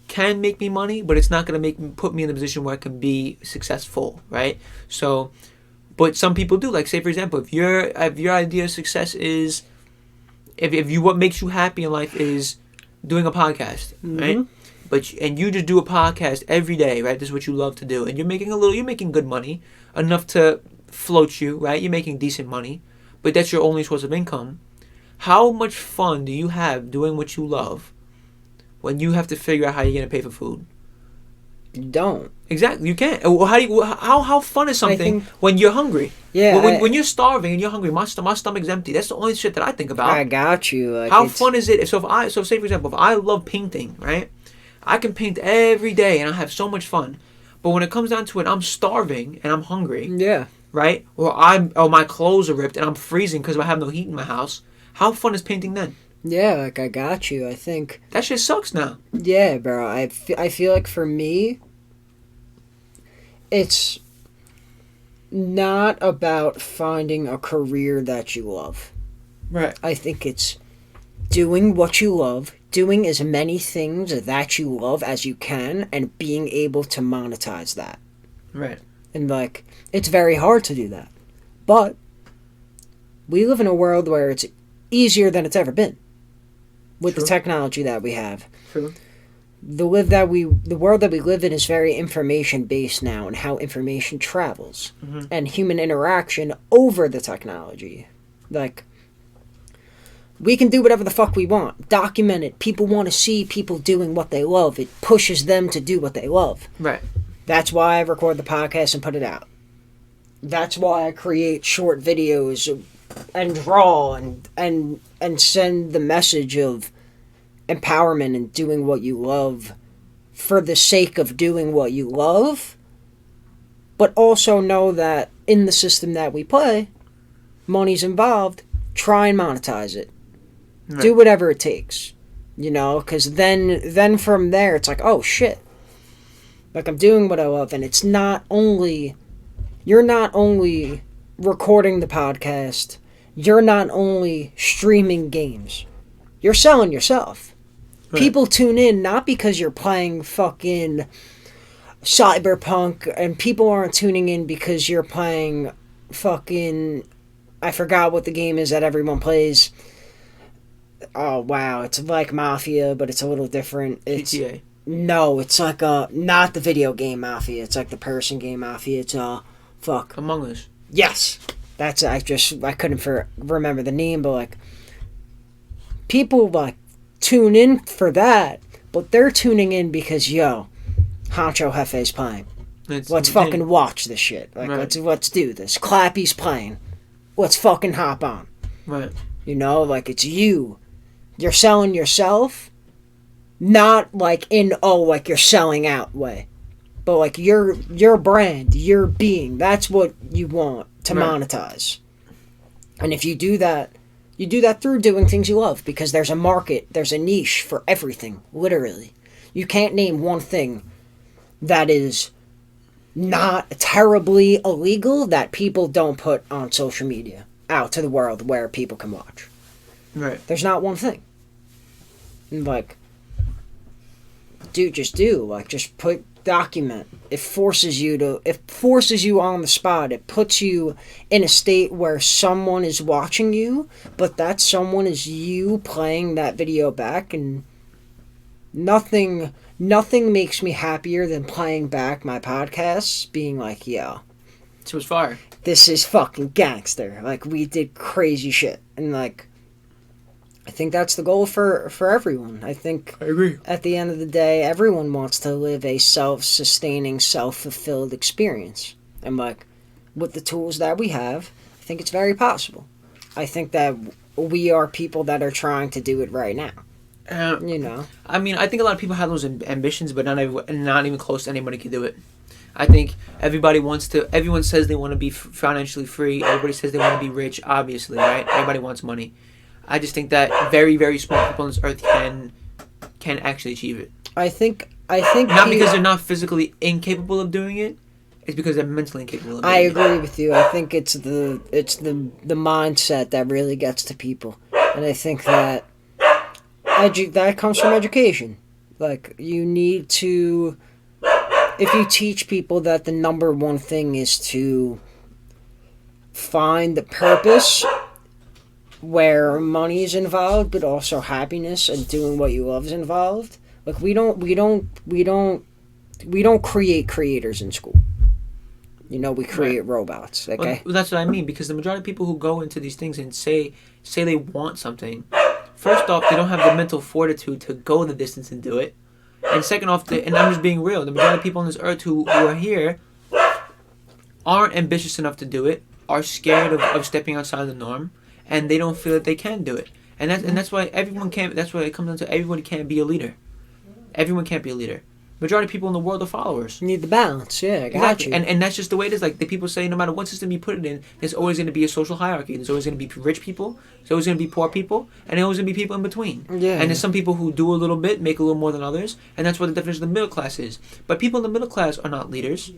can make me money, but it's not going to put me in a position where I can be successful, right? So, but some people do. Like, say for example, if your idea of success is, if you what makes you happy in life is doing a podcast, right? And you just do a podcast every day, right? This is what you love to do, and you're making good money, enough to float you, right? You're making decent money, but that's your only source of income. How much fun do you have doing what you love when you have to figure out how you're gonna pay for food? you don't. Exactly, you can't. How fun is something when you're hungry? Yeah, When you're starving and you're hungry, my stomach's empty. That's the only shit that I think about. I got you. Like, How fun is it? So say for example, if I love painting, right? I can paint every day and I have so much fun. But when it comes down to it, I'm starving and I'm hungry, Yeah. right? Or my clothes are ripped and I'm freezing because I have no heat in my house. How fun is painting then? Yeah, like, I got you. I think, That shit sucks now. yeah, bro. I feel like for me, it's not about finding a career that you love. Right. I think it's doing what you love, doing as many things that you love as you can, and being able to monetize that. Right. And, like, it's very hard to do that. But we live in a world where it's easier than it's ever been with True. the technology that we have. True. The world that we live in is very information based now, and how information travels and human interaction over the technology. Like, we can do whatever the fuck we want. Document it. People want to see people doing what they love. It pushes them to do what they love. Right. That's why I record the podcast and put it out. That's why I create short videos and draw and send the message of empowerment and doing what you love for the sake of doing what you love, but also know that in the system that we play, money's involved. Try and monetize it. Right. Do whatever it takes, because then from there it's like, oh shit, like I'm doing what I love, and it's not only you're not only recording the podcast, you're not only streaming games, you're selling yourself. Right. People tune in not because you're playing fucking Cyberpunk, and people aren't tuning in because you're playing fucking, I forgot what the game is that everyone plays. Oh wow, it's like Mafia, but it's a little different. It's GTA. No, it's like not the video game Mafia. It's like the person game Mafia. It's fuck. Among Us. Yes, that's I couldn't remember the name, but like people like tune in for that, but they're tuning in because Hancho Hefe's playing. Let's fucking watch this shit. Like right. let's do this. Clappy's playing. Let's fucking hop on. Right. Like it's you. You're selling yourself, not like like you're selling out way, but like your brand, your being. That's what you want to monetize. And if you do that through doing things you love, because there's a market, there's a niche for everything, literally. You can't name one thing that is not terribly illegal that people don't put on social media out to the world where people can watch. Right. There's not one thing. And like, dude, just document. It forces you on the spot. It puts you in a state where someone is watching you, but that someone is you playing that video back, and nothing makes me happier than playing back my podcasts, being like, yo, this was fire. This is fucking gangster. Like, we did crazy shit. And like, I think that's the goal for everyone. I agree. At the end of the day, everyone wants to live a self-sustaining, self-fulfilled experience. And like, with the tools that we have, I think it's very possible. I think that we are people that are trying to do it right now. I mean, I think a lot of people have those ambitions, but not even close to anybody can do it. I think everyone says they want to be financially free. Everybody says they want to be rich, obviously, right? Everybody wants money. I just think that very, very smart people on this earth can actually achieve it. I think not because they're not physically incapable of doing it. It's because they're mentally incapable of doing it. I agree with you. I think it's the mindset that really gets to people, and I think that that comes from education. Like, you need to, if you teach people that the number one thing is to find the purpose where money is involved, but also happiness and doing what you love is involved. Like, we don't create creators in school. We create robots. Okay. Well, that's what I mean, because the majority of people who go into these things and say they want something, first off, they don't have the mental fortitude to go the distance and do it. And second off, and I'm just being real, the majority of people on this earth who are here aren't ambitious enough to do it, are scared of stepping outside the norm, and they don't feel that they can do it. And that's why everyone can't. That's why it comes down to everybody can't be a leader. Everyone can't be a leader. Majority of people in the world are followers. You need the balance, yeah, I got exactly. you. And that's just the way it is. Like, the people say, no matter what system you put it in, there's always going to be a social hierarchy. There's always going to be rich people. There's always going to be poor people, and there's always going to be people in between. Yeah. And there's some people who do a little bit, make a little more than others, and that's what the definition of the middle class is. But people in the middle class are not leaders.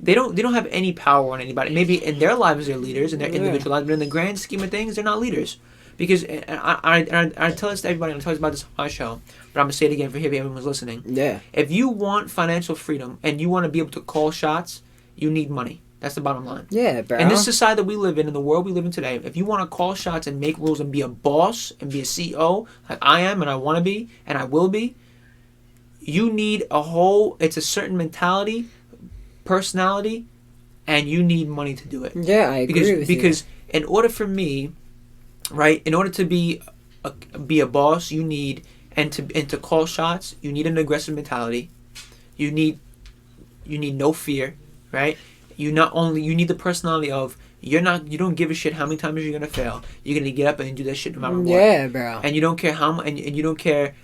They don't have any power on anybody. Maybe in their lives they're leaders, in their individual lives, but in the grand scheme of things, they're not leaders. Because I tell this to everybody, and I talk about this on my show, but I'm going to say it again for everyone's listening. Yeah. If you want financial freedom and you want to be able to call shots, you need money. That's the bottom line. Yeah, bro. In this society that we live in the world we live in today, if you want to call shots and make rules and be a boss and be a CEO, like I am and I want to be and I will be, you need it's a certain mentality, personality, and you need money to do it. Yeah, I agree with you. Because in order for me, right, in order to be a boss, you need, and to call shots, you need an aggressive mentality. You need no fear, right? You need the personality of you don't give a shit how many times you're gonna fail. You're gonna get up and do that shit no matter what. Yeah, bro. And you don't care and you don't care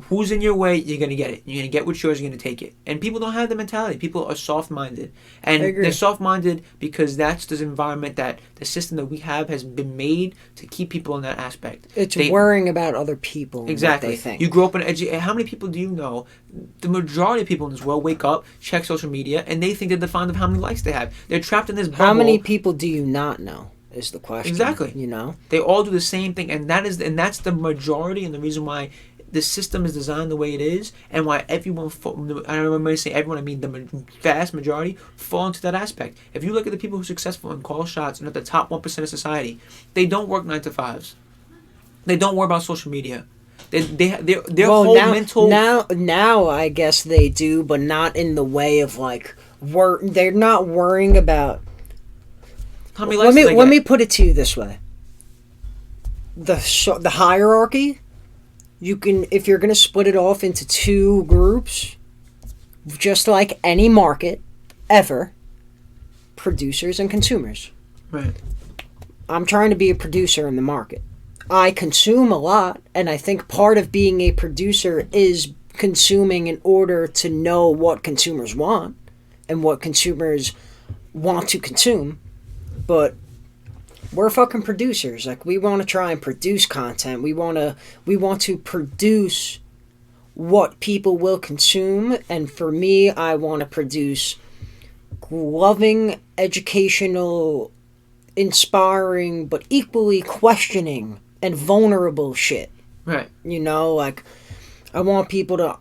who's in your way, you're going to get it. You're going to get what's yours, you're going to take it. And people don't have the mentality. People are soft-minded. And they're soft-minded because that's the environment that the system that we have has been made to keep people in that aspect. It's worrying about other people and exactly. what they think. You grow up in how many people do you know? The majority of people in this world wake up, check social media, and they think they're defined of how many likes they have. They're trapped in this bubble. How many people do you not know? Is the question. Exactly. You know? They all do the same thing, and that's the majority, and the reason why the system is designed the way it is, and why everyone, I don't remember saying everyone, I mean the vast majority, fall into that aspect. If you look at the people who are successful and call shots and at the top 1% of society, they don't work 9 to 5s. They don't worry about social media. Their whole mental... Now I guess they do, but not in the way of like... They're not worrying about... Let me put it to you this way. The hierarchy, you can, if you're going to split it off into 2 groups, just like any market ever, producers and consumers. Right. I'm trying to be a producer in the market. I consume a lot, and I think part of being a producer is consuming in order to know what consumers want and what consumers want to consume. But we're fucking producers. Like, we want to try and produce content. We want to produce what people will consume. And for me, I want to produce loving, educational, inspiring, but equally questioning and vulnerable shit. Right. You know, like, I want people to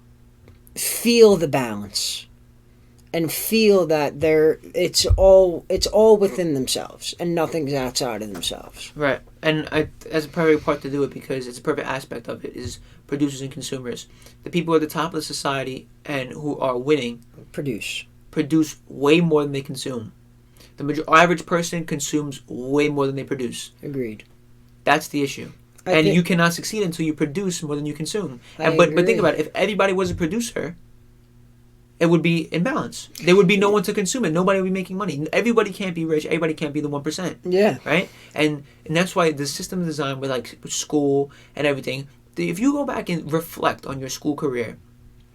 feel the balance. And feel that it's all within themselves and nothing's outside of themselves. Right, and that's a perfect part to do it because it's a perfect aspect of it is producers and consumers. The people at the top of the society and who are winning produce way more than they consume. The average person consumes way more than they produce. Agreed. That's the issue. You cannot succeed until you produce more than you consume. But think about it. If everybody was a producer, it would be in balance. There would be no one to consume it. Nobody would be making money. Everybody can't be rich. Everybody can't be the 1%. Yeah. Right? And that's why the system is designed with like school and everything. If you go back and reflect on your school career,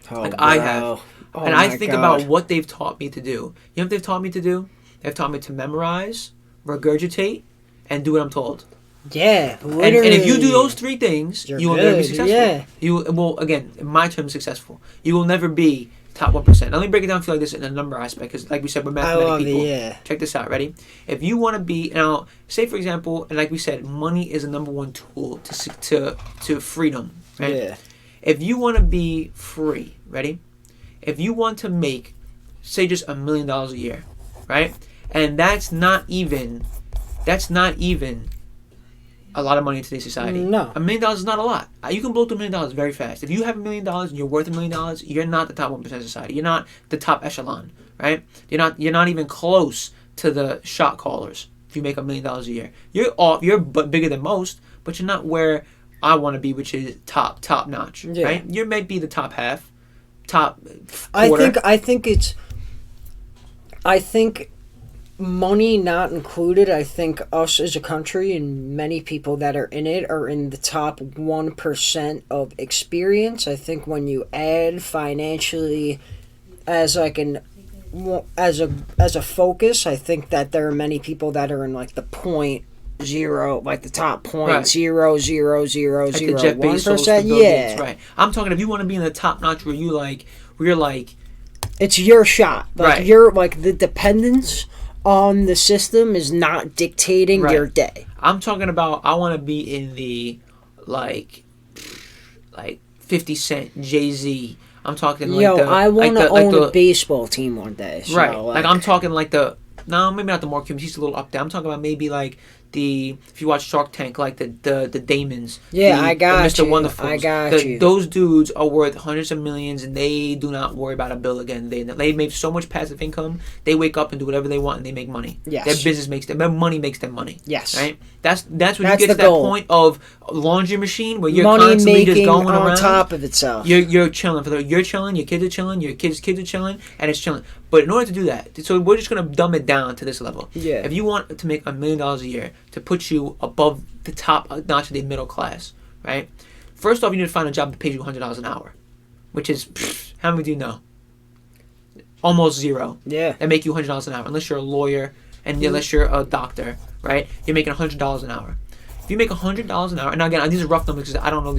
I have, and I think about what they've taught me to do. You know what they've taught me to do? They've taught me to memorize, regurgitate, and do what I'm told. Yeah, and if you do those 3 things, you will never be successful. Yeah. You will, again, in my term, successful. You will never be top 1%. Now, let me break it down for you like this in a number aspect, because like we said, we're mathematic people. Yeah. Check this out, ready? If you want to be, now, say for example, and like we said, money is the number 1 tool to freedom, right? Yeah. If you want to be free, ready? If you want to make, say just $1 million a year, right? And that's not even a lot of money in today's society. No. $1 million is not a lot. You can blow through $1 million very fast. If you have $1 million and you're worth $1 million, you're not the top 1% of society. You're not the top echelon, right? You're not even close to the shot callers if you make $1 million a year. You're bigger than most, but you're not where I want to be, which is top notch, right? You might be the top half, top quarter. I think money not included, I think us as a country and many people that are in it are in the top 1% of experience. I think when you add financially as like as a focus, I think that there are many people that are in like the like the top point 0.00001%. Yeah, right. I'm talking if you want to be in the top notch where you're like it's your shot. Like right. You're like the dependence on the system is not dictating your day. I'm talking about I want to be in the like 50 Cent, Jay-Z. I'm talking like I want to own a baseball team one day. So right. Like I'm talking like no, maybe not the Mark Cuban. He's a little up there. I'm talking about maybe like if you watch Shark Tank, like the Damons. Yeah, I got Mr. you. Wonderfuls. I got you. Those dudes are worth hundreds of millions, and they do not worry about a bill again. They make so much passive income. They wake up and do whatever they want, and they make money. Yes. Their business their money makes them money. Yes. Right. That's when you get to that point of laundry machine where you're money constantly just going on around. top of itself. You're chilling you're chilling. Your kids are chilling. Your kids are chilling, and it's chilling. But in order to do that, so we're just gonna dumb it down to this level. Yeah. If you want to make $1 million a year to put you above the top notch of the middle class, right? first off, you need to find a job that pays you $100 an hour, which is, how many do you know? Almost zero. Yeah. That make you $100 an hour, unless you're a lawyer and unless you're a doctor, right? You're making $100 an hour. If you make $100 an hour, and again, these are rough numbers because I don't know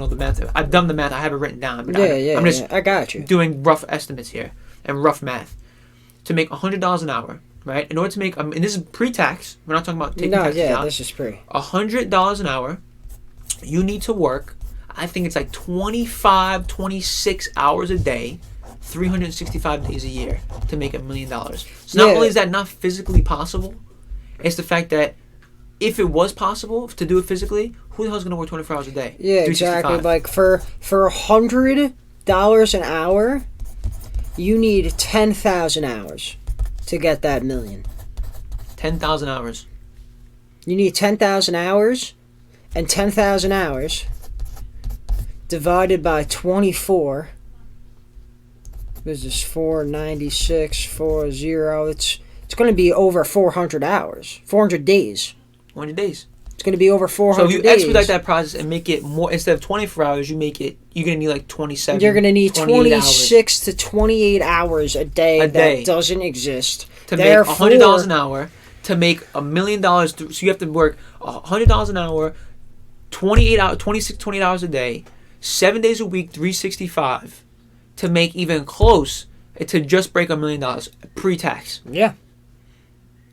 the math. I've done the math. I have it written down. But I'm just I got you. Doing rough estimates here and rough math. To make $100 an hour, right? In order to make, and this is pre-tax. We're not talking about taking taxes out. This is pre. $100 an hour. You need to work. I think it's like 25, 26 hours a day, 365 days a year to make $1 million. So not only is that not physically possible, it's the fact that if it was possible to do it physically, who the hell is going to work 24 hours a day? Yeah, exactly. Like for $100 an hour, you need 10,000 hours to get that million. 10,000 hours. You need 10,000 hours, and 10,000 hours divided by 24. This is 496, 40. It's going to be over 400 hours. 400 days. 400 days. It's going to be over 400 days. So if you expedite that process and make it more, instead of 24 hours, you're going to need like 27. You're going to need 26 hours. to 28 hours a day that doesn't exist. To make $100 an hour, to make $1 million. So you have to work $100 an hour, 28 hours a day, 7 days a week, 365, to make even close to just break $1 million pre-tax. Yeah.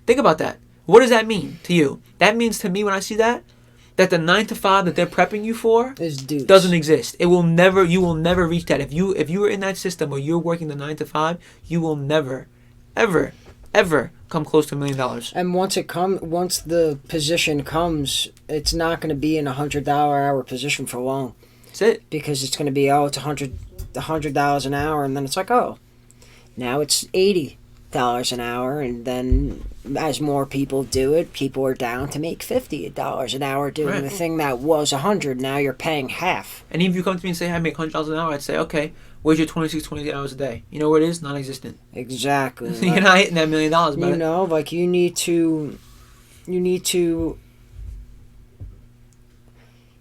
Think about that. What does that mean to you? That means to me when I see that the 9 to 5 that they're prepping you for doesn't exist. You will never reach that. If you were in that system or you're working the 9 to 5, you will never, ever come close to $1 million. And once the position comes, it's not going to be in a $100 position for long. That's it. Because it's going to be it's $100 an hour, and then it's like now it's $80 an hour, and then as more people do it, people are down to make $50 an hour doing the thing that was $100. Now you're paying half. And even if you come to me and say, I make $100 an hour, I'd say, okay, where's your 26, 28 hours a day? You know where it is? Non-existent. Exactly. You're not hitting that $1 million. You know, like you need to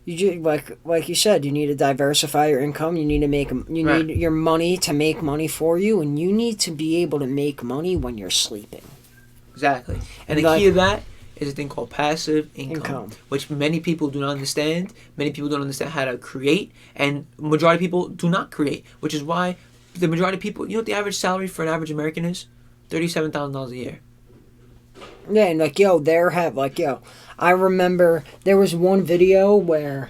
like you said, you need to diversify your income. You need to need your money to make money for you, and you need to be able to make money when you're sleeping. Exactly. And the key to that is a thing called passive income, which many people do not understand. Many people don't understand how to create, and majority of people do not create, which is why the majority of people, you know what the average salary for an average American is? $37,000 a year. Yeah, and I remember there was one video where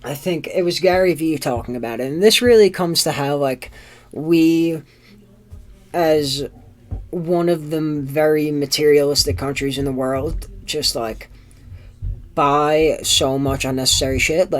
I think it was Gary Vee talking about it, and this really comes to how we, as one of the very materialistic countries in the world, just buy so much unnecessary shit.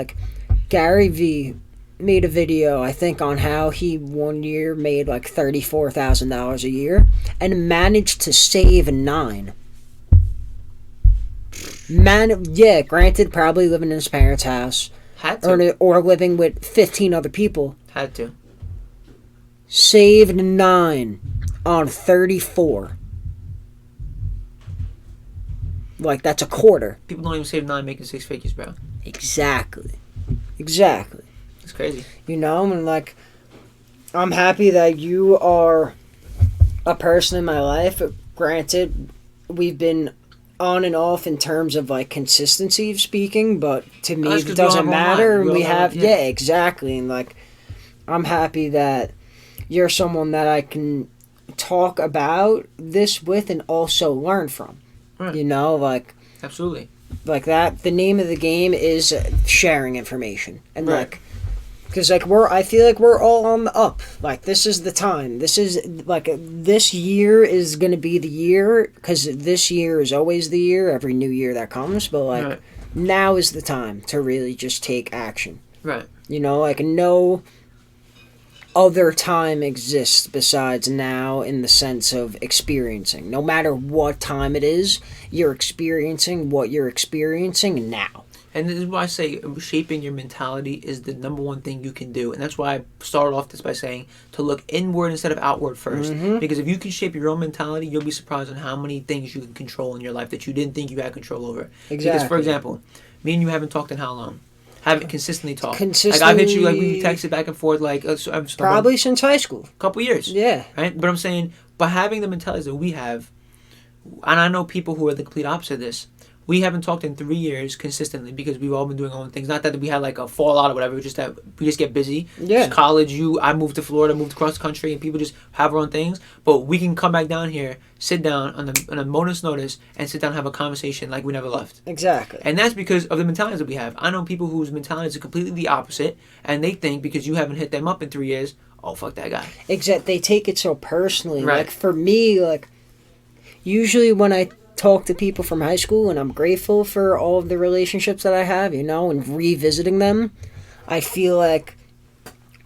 Gary Vee made a video, I think, on how he one year made $34,000 a year and managed to save $9,000. Granted, probably living in his parents' house. Had to. Or living with 15 other people. Had to. Saved $9,000 on 34. That's a quarter. People don't even save $9,000 making 6 figures, bro. Exactly. It's crazy. You know, and I'm happy that you are a person in my life. Granted, we've been on and off in terms of consistency of speaking, but to me it doesn't matter. And we have exactly. And I'm happy that you're someone that I can talk about this with and also learn from. Right. You know, absolutely. That the name of the game is sharing information. And because I feel like we're all on the up. This is the time. This is this year is gonna be the year, because this year is always the year. Every new year that comes, but now is the time to really just take action. Right. You know, no other time exists besides now, in the sense of experiencing. No matter what time it is, you're experiencing what you're experiencing now. And this is why I say shaping your mentality is the number one thing you can do. And that's why I started off this by saying to look inward instead of outward first. Mm-hmm. Because if you can shape your own mentality, you'll be surprised on how many things you can control in your life that you didn't think you had control over. Exactly. Because, for example, me and you haven't talked in how long? Haven't consistently talked. Consistently. Like I've hit you, like we've texted back and forth, like Probably since high school. a couple years. Yeah. Right. But I'm saying, by having the mentalities that we have, and I know people who are the complete opposite of this. We haven't talked in 3 years consistently because we've all been doing our own things. Not that we had like a fallout or whatever. Just that we just get busy. Yeah. Just college. I moved to Florida, moved across the country, and people just have their own things. But we can come back down here, sit down on a moment's notice, and sit down and have a conversation like we never left. Exactly. And that's because of the mentalities that we have. I know people whose mentalities are completely the opposite, and they think because you haven't hit them up in 3 years, oh fuck that guy. Exactly. They take it so personally. Right. Like for me, like usually when I talk to people from high school, and I'm grateful for all of the relationships that I have, you know, and revisiting them, I feel like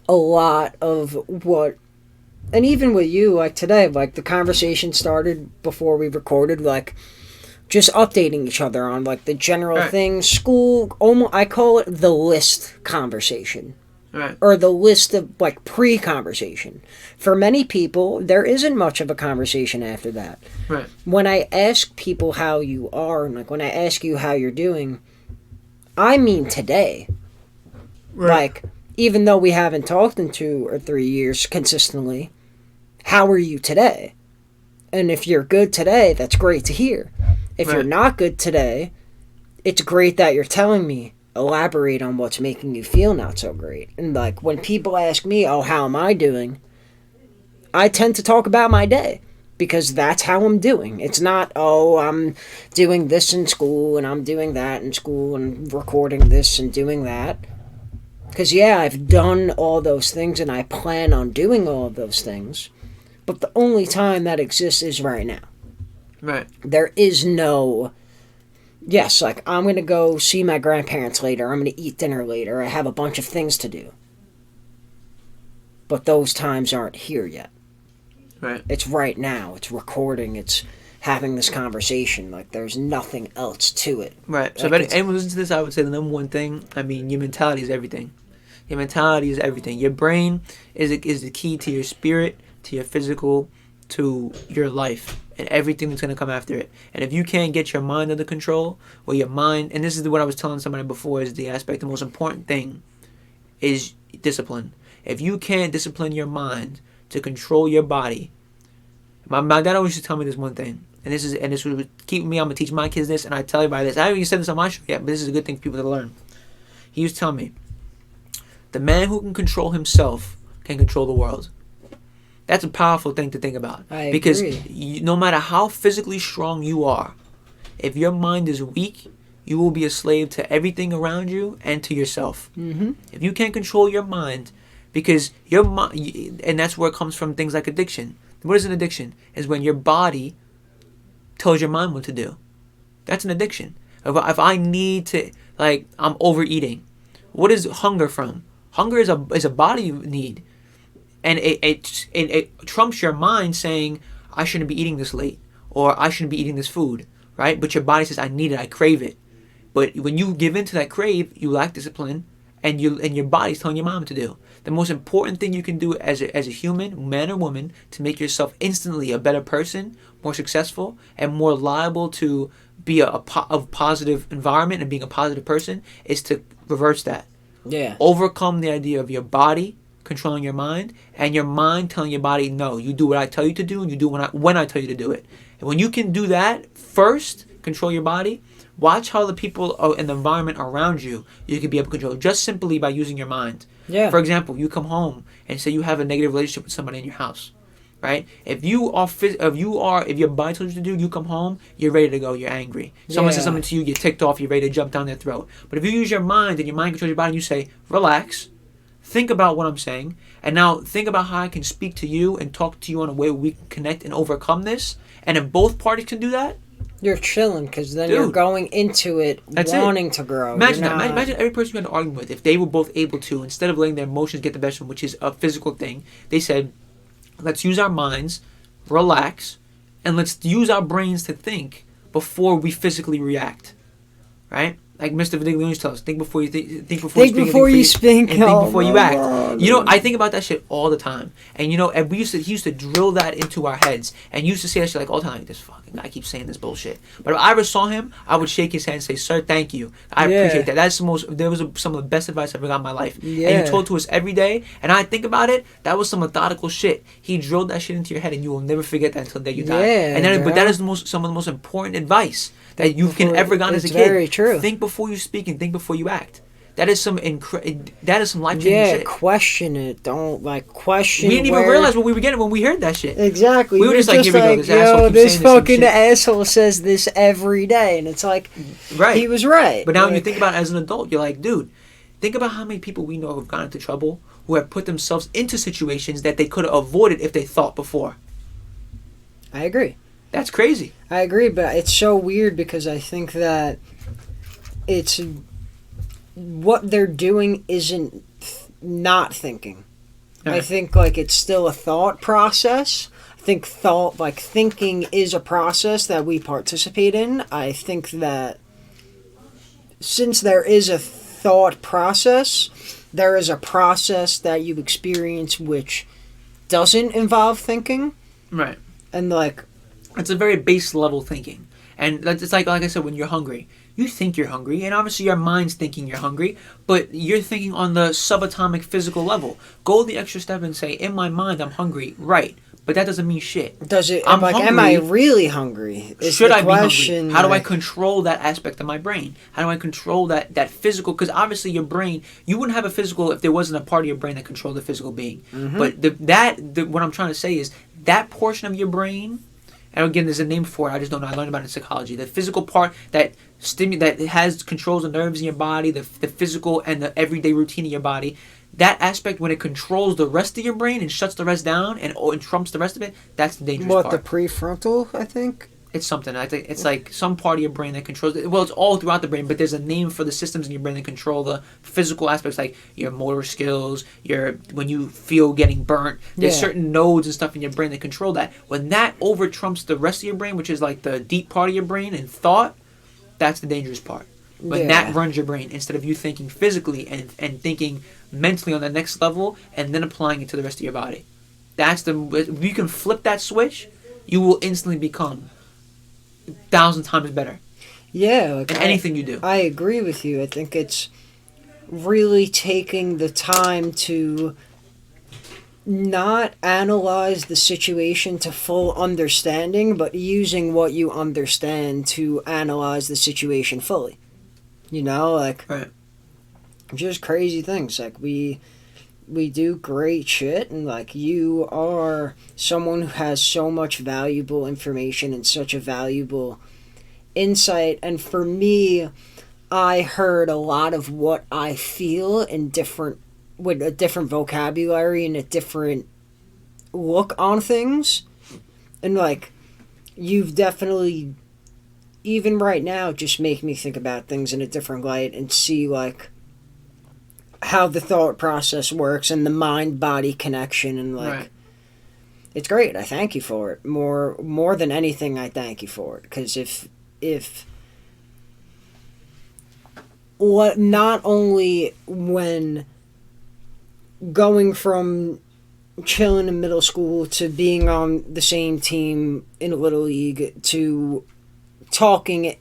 a lot of what, and even with you, like today, like the conversation started before we recorded, like just updating each other on like the general Right. things, school, almost, I call it the list conversation. Right. Or the list of like pre-conversation. For many people, there isn't much of a conversation after that. Right. When I ask people how you are, and like when I ask you how you're doing, I mean today. Right. Like, even though we haven't talked in 2 or 3 years consistently, how are you today? And if you're good today, that's great to hear. If Right. you're not good today, it's great that you're telling me. Elaborate on what's making you feel not so great. And like when people ask me, oh, how am I doing? I tend to talk about my day because that's how I'm doing. It's not, oh, I'm doing this in school and I'm doing that in school and recording this and doing that. Because, yeah, I've done all those things and I plan on doing all of those things. But the only time that exists is right now. Right. There is no, yes, like I'm going to go see my grandparents later. I'm going to eat dinner later. I have a bunch of things to do. But those times aren't here yet. Right. It's right now. It's recording. It's having this conversation. Like there's nothing else to it. Right. So Like, if anyone listens to this, I would say the number one thing, I mean, your mentality is everything. Your mentality is everything. Your brain is the key to your spirit, to your physical, to your life, and everything that's going to come after it. And if you can't get your mind under control, or your mind, and this is what I was telling somebody before, is the aspect, the most important thing is discipline. If you can't discipline your mind to control your body, my dad always used to tell me this one thing, and this would keep me. I'm gonna teach my kids this, and I tell everybody this. I haven't even said this on my show yet, but this is a good thing for people to learn. He used to tell me, the man who can control himself can control the world. That's a powerful thing to think about. Because no matter how physically strong you are, if your mind is weak, you will be a slave to everything around you and to yourself. Mm-hmm. If you can't control your mind, because your mind, and that's where it comes from, things like addiction. What is an addiction? Is when your body tells your mind what to do. That's an addiction. If I need to, like, I'm overeating. What is hunger from? Hunger is a body need. And it trumps your mind saying, I shouldn't be eating this late, or I shouldn't be eating this food, right? But your body says, I need it, I crave it. But when you give in to that crave, you lack discipline, and your body's telling your mind what to do. The most important thing you can do as a human, man or woman, to make yourself instantly a better person, more successful, and more liable to be a positive environment and being a positive person, is to reverse that. Yeah. Overcome the idea of your body controlling your mind, and your mind telling your body, no, you do what I tell you to do, and you do when I tell you to do it. And when you can do that first, control your body, watch how the people in the environment around you can be able to control just simply by using your mind. Yeah. For example, you come home and say you have a negative relationship with somebody in your house, right? If your body tells you to do, you come home, you're ready to go, you're angry. Someone says something to you, you're ticked off, you're ready to jump down their throat. But if you use your mind and your mind controls your body, and you say, relax, think about what I'm saying, and now think about how I can speak to you and talk to you in a way where we can connect and overcome this. And if both parties can do that, you're chilling, because then Dude, you're going into it wanting to grow. Imagine that. Imagine every person you had an argument with, if they were both able to, instead of letting their emotions get the best of them, which is a physical thing, they said, let's use our minds, relax, and let's use our brains to think before we physically react. Right? Like Mr. Vidiglione tells us, think before you think before Think you speak, before you speak, and think oh before you my act. God. You know, I think about that shit all the time. And you know, and he used to drill that into our heads, and used to say that shit like all the time. Like, this fucking guy keeps saying this bullshit. But if I ever saw him, I would shake his hand and say, "Sir, thank you. I appreciate that. That's the most. There was some of the best advice I ever got in my life." Yeah. And you told to us every day. And I think about it. That was some methodical shit. He drilled that shit into your head, and you will never forget that until the day you die. Yeah, And then, but that bro. is some of the most important advice that you can ever gotten as a It's kid. very true. Think before you speak and think before you act. That is some life changing Yeah, shit. question it. Don't question. We didn't even realize what we were getting when we heard that shit. Exactly. We were just like, here we go, this asshole keeps this saying the same fucking shit. asshole says this every day, and it's like, Right. he was right. But now when you Like, think about it as an adult, you're like, dude, think about how many people we know have gotten into trouble, who have put themselves into situations that they could have avoided if they thought before. I agree. That's crazy. I agree, but it's so weird because I think that it's what they're doing isn't not thinking. I Right. think like it's still a thought process. I think thinking is a process that we participate in. I think that since there is a thought process, there is a process that you experience which doesn't involve thinking, Right. and like It's a very base level thinking. And it's like I said, when you're hungry, you think you're hungry, and obviously your mind's thinking you're hungry, but you're thinking on the subatomic physical level. Go the extra step and say, in my mind, I'm hungry, right? But that doesn't mean shit. does it? I'm am I hungry. really hungry? Is Should the I be question, hungry? How do I like- control that aspect of my brain? How do I control that physical? Because obviously your brain, you wouldn't have a physical if there wasn't a part of your brain that controlled the physical being. Mhm. But what I'm trying to say is that portion of your brain, and again, there's a name for it. I just don't know. I learned about it in psychology. The physical part that has controls the nerves in your body, the physical and the everyday routine of your body. That aspect, when it controls the rest of your brain and shuts the rest down and trumps the rest of it, that's the dangerous What, part. the prefrontal, I think? It's something. I think it's like some part of your brain that controls it. Well, it's all throughout the brain, but there's a name for the systems in your brain that control the physical aspects, like your motor skills, when you feel getting burnt. There's Yeah. certain nodes and stuff in your brain that control that. When that over trumps the rest of your brain, which is like the deep part of your brain and thought, that's the dangerous part. When Yeah. that runs your brain, instead of you thinking physically and thinking mentally on the next level and then applying it to the rest of your body. If you can flip that switch, you will instantly become 1,000 times better Yeah, like in anything you do. I agree with you. I think it's really taking the time to not analyze the situation to full understanding, but using what you understand to analyze the situation fully. You know, like, Right. just crazy things. Like, we do great shit, and like, you are someone who has so much valuable information and such a valuable insight. And for me, I heard a lot of what I feel with a different vocabulary and a different look on things. And like, you've definitely, even right now, just make me think about things in a different light and see like how the thought process works and the mind-body connection, and like, Right. it's great. I thank you for it. More than anything, I thank you for it. Because if what, not only when going from chilling in middle school to being on the same team in Little League to talking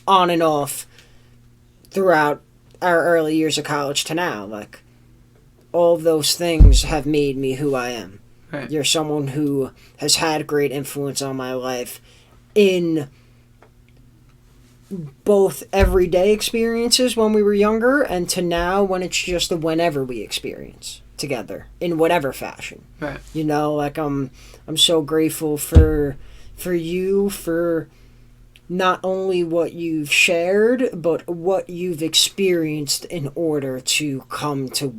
on and off throughout our early years of college to now, like, all of those things have made me who I am. Right. You're someone who has had great influence on my life in both everyday experiences when we were younger and to now when it's just a whenever we experience together in whatever fashion. Right. You know, like, I'm so grateful for you, for not only what you've shared, but what you've experienced in order to come to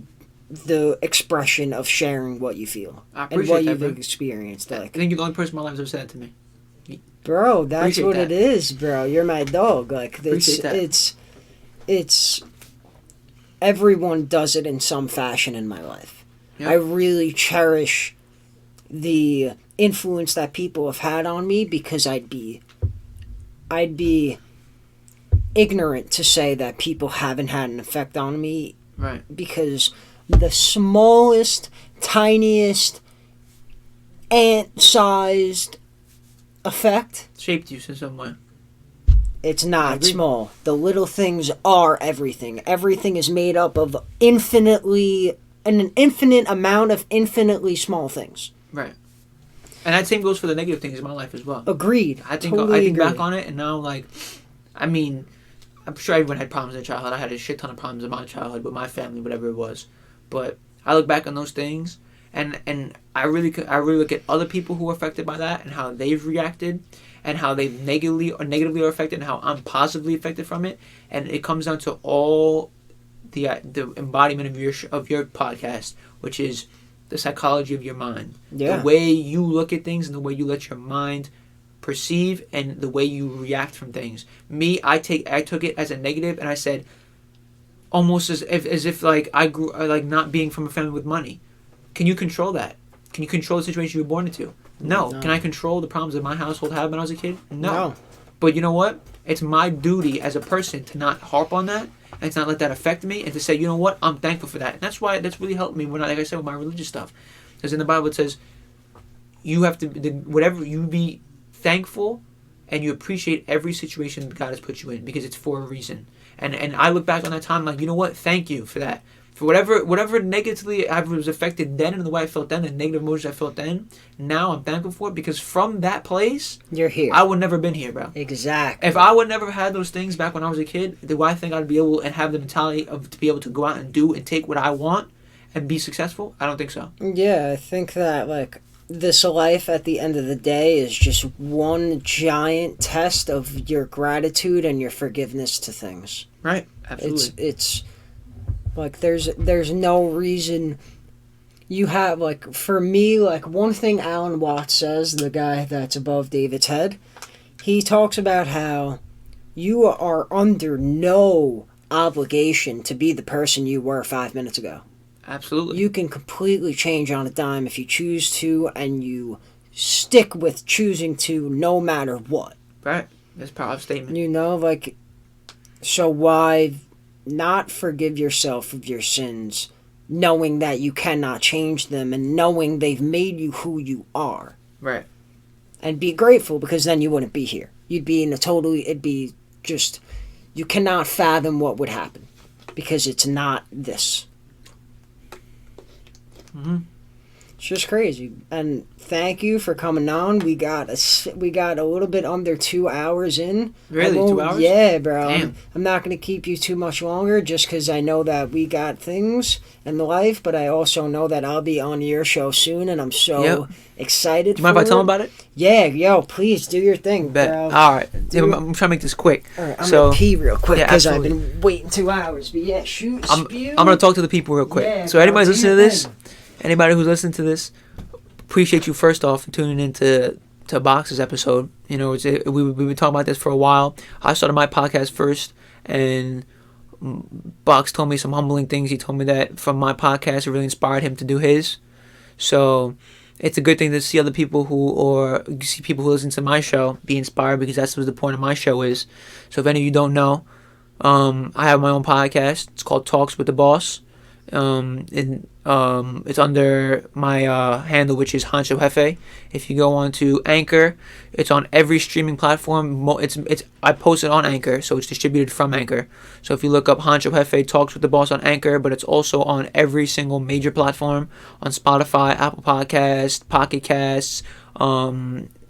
the expression of sharing what you feel I and appreciate what that, you've bro. experienced. I Like, think you're the only person in my life who's ever said that to me. bro, that's Appreciate what that. it is, bro. You're my dog. Like, Appreciate that. it's everyone does it in some fashion in my life. Yep. I really cherish the influence that people have had on me because I'd be ignorant to say that people haven't had an effect on me. Right. Because the smallest, tiniest, ant-sized effect, Shaped you in some way. it's not small. The little things are everything. Everything is made up of an infinite amount of infinitely small things. Right. And that same goes for the negative things in my life as well. Agreed. I think Totally back agree. on it, and now, like, I mean, I'm sure everyone had problems in childhood. I had a shit ton of problems in my childhood with my family, whatever it was. But I look back on those things, and I really look at other people who were affected by that and how they've reacted, and how they've negatively are affected, and how I'm positively affected from it. And it comes down to all the embodiment of your podcast, which is the psychology of your mind. Yeah. The way you look at things and the way you let your mind perceive and the way you react from things. Me, I took it as a negative, and I said, almost as if like I grew like not being from a family with money. Can you control that? Can you control the situation you were born into? No. Can I control the problems that my household had when I was a kid? No. But you know what? It's my duty as a person to not harp on that and to not let that affect me, and to say, you know what, I'm thankful for that. And that's really helped me when, like I said, with my religious stuff. Because in the Bible it says, you have to, whatever, you be thankful and you appreciate every situation that God has put you in, because it's for a reason. And I look back on that time like, you know what, thank you for that. For whatever negatively I was affected then and the way I felt then, the negative emotions I felt then, now I'm thankful for it, because from that place, You're here. I would never been here, bro. Exactly. If I would never have had those things back when I was a kid, do I think I'd be able and have the mentality to be able to go out and do and take what I want and be successful? I don't think so. Yeah, I think that, like, this life at the end of the day is just one giant test of your gratitude and your forgiveness to things. Right. Absolutely. It's like there's no reason you have, like, for me, like, one thing Alan Watts says, the guy that's above David's head, he talks about how you are under no obligation to be the person you were 5 minutes ago. Absolutely. You can completely change on a dime if you choose to, and you stick with choosing to no matter what. Right. That's a powerful statement. You know, like, so why not forgive yourself of your sins, knowing that you cannot change them and knowing they've made you who you are? Right. And be grateful, because then you wouldn't be here. You'd be in it'd be just, you cannot fathom what would happen, because it's not this. Mm-hmm. It's just crazy. And thank you for coming on. We got a little bit under 2 hours in. Really? 2 hours? Yeah, bro. Damn. I'm not going to keep you too much longer, just because I know that we got things in life, but I also know that I'll be on your show soon, and I'm so excited. Do you mind if I tell them about it? Yeah, yo, please do your thing, Bet. bro. All right. I'm trying to make this quick. All right, I'm going to pee real quick, Yeah, because I've absolutely. been waiting 2 hours. But yeah, shoot, spew. I'm going to talk to the people real quick. Yeah, So anybody's bro, do listening to your this, thing. anybody who's listening to this, appreciate you first off for tuning into Box's episode. You know, we've been talking about this for a while. I started my podcast first, and Box told me some humbling things. He told me that from my podcast, it really inspired him to do his. So it's a good thing to see other people who listen to my show be inspired, because that's what the point of my show is. So if any of you don't know, I have my own podcast. It's called Talks with the Boss. It's under my handle, which is Hancho Jefe. If you go on to Anchor, it's on every streaming platform. I post it on Anchor, so it's distributed from Anchor. So if you look up Hancho Jefe Talks with the Boss on Anchor, but it's also on every single major platform, on Spotify, Apple Podcasts, Pocket Casts,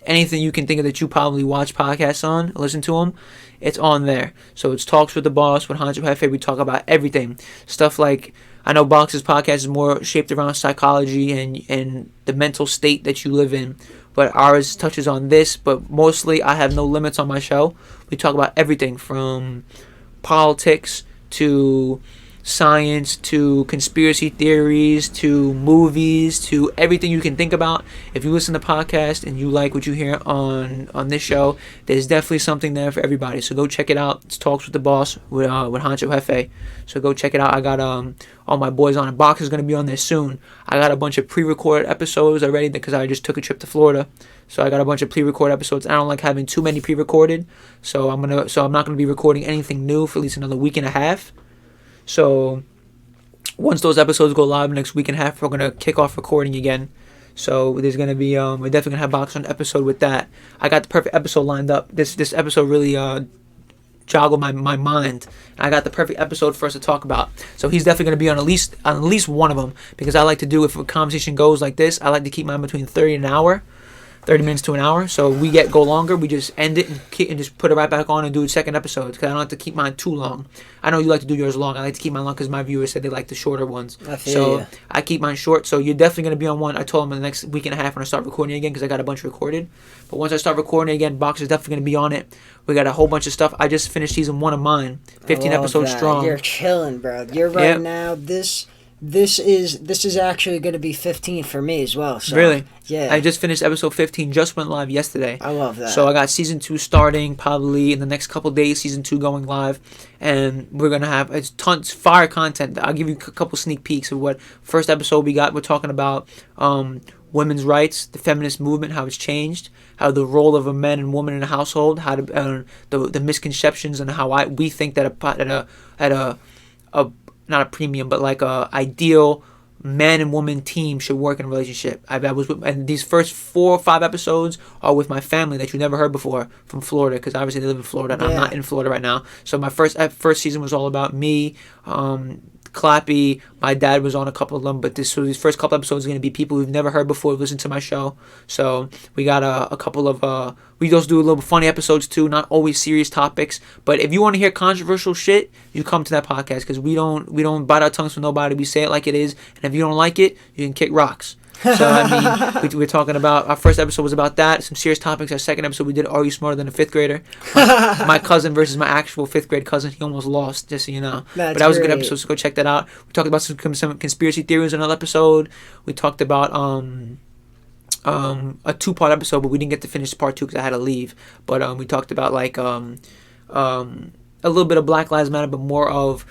anything you can think of that you probably watch podcasts on, listen to them, it's on there. So it's Talks with the Boss with Hancho Jefe. We talk about everything. Stuff like, I know Box's podcast is more shaped around psychology and the mental state that you live in, but ours touches on this. But mostly, I have no limits on my show. We talk about everything from politics to science to conspiracy theories to movies to everything you can think about. If you listen to podcasts and you like what you hear on this show, there's definitely something there for everybody. So go check it out. It's Talks with the Boss with Hancho Jefe. So go check it out. I got all my boys on it. Box is going to be on there soon. I got a bunch of pre-recorded episodes already because I just took a trip to Florida. So I got a bunch of pre-recorded episodes. I don't like having too many pre-recorded. So I'm not gonna be recording anything new for at least another week and a half. So once those episodes go live next week and a half, we're gonna kick off recording again. So there's gonna be we're definitely gonna have Box on episode with that. I got the perfect episode lined up. This episode really joggled my mind. I got the perfect episode for us to talk about. So he's definitely gonna be on at least one of them because I like to do, if a conversation goes like this, I like to keep mine between 30 and an hour. 30 minutes to an hour. So we go longer, we just end it and just put it right back on and do a second episode because I don't like to keep mine too long. I know you like to do yours long. I like to keep mine long because my viewers said they like the shorter ones. So I keep mine short. So you're definitely going to be on one. I told them in the next week and a half when I start recording again because I got a bunch recorded. But once I start recording again, Box is definitely going to be on it. We got a whole bunch of stuff. I just finished season 1 of mine. 15 episodes strong. You're chilling, bro. You're right now. This is actually going to be 15 for me as well. So, really? Yeah. I just finished episode 15. Just went live yesterday. I love that. So I got season 2 starting probably in the next couple days. Season 2 going live, and we're gonna have tons fire content. I'll give you a couple sneak peeks of what first episode we got. We're talking about women's rights, the feminist movement, how it's changed, how the role of a man and woman in a household, how to the misconceptions, and how we think that at a not a premium, but like a ideal man and woman team should work in a relationship. I was with, and these first 4 or 5 episodes are with my family that you never heard before from Florida, because obviously they live in Florida and I'm not in Florida right now. So my first season was all about me, Clappy. My dad was on a couple of them, but these first couple episodes are going to be people we've never heard before who've listened to my show. So we got a couple of we also do a little funny episodes too, not always serious topics. But if you want to hear controversial shit, you come to that podcast because we don't bite our tongues for nobody. We say it like it is, and if you don't like it, you can kick rocks. So I mean, we're talking about, our first episode was about that, some serious topics. Our second episode we did, Are You Smarter Than a Fifth Grader? My cousin versus my actual 5th grade cousin. He almost lost, just so you know. But that was a good episode, so go check that out. We talked about some conspiracy theories in another episode. We talked about a 2-part episode, but we didn't get to finish part 2 because I had to leave. But we talked about like a little bit of Black Lives Matter, but more of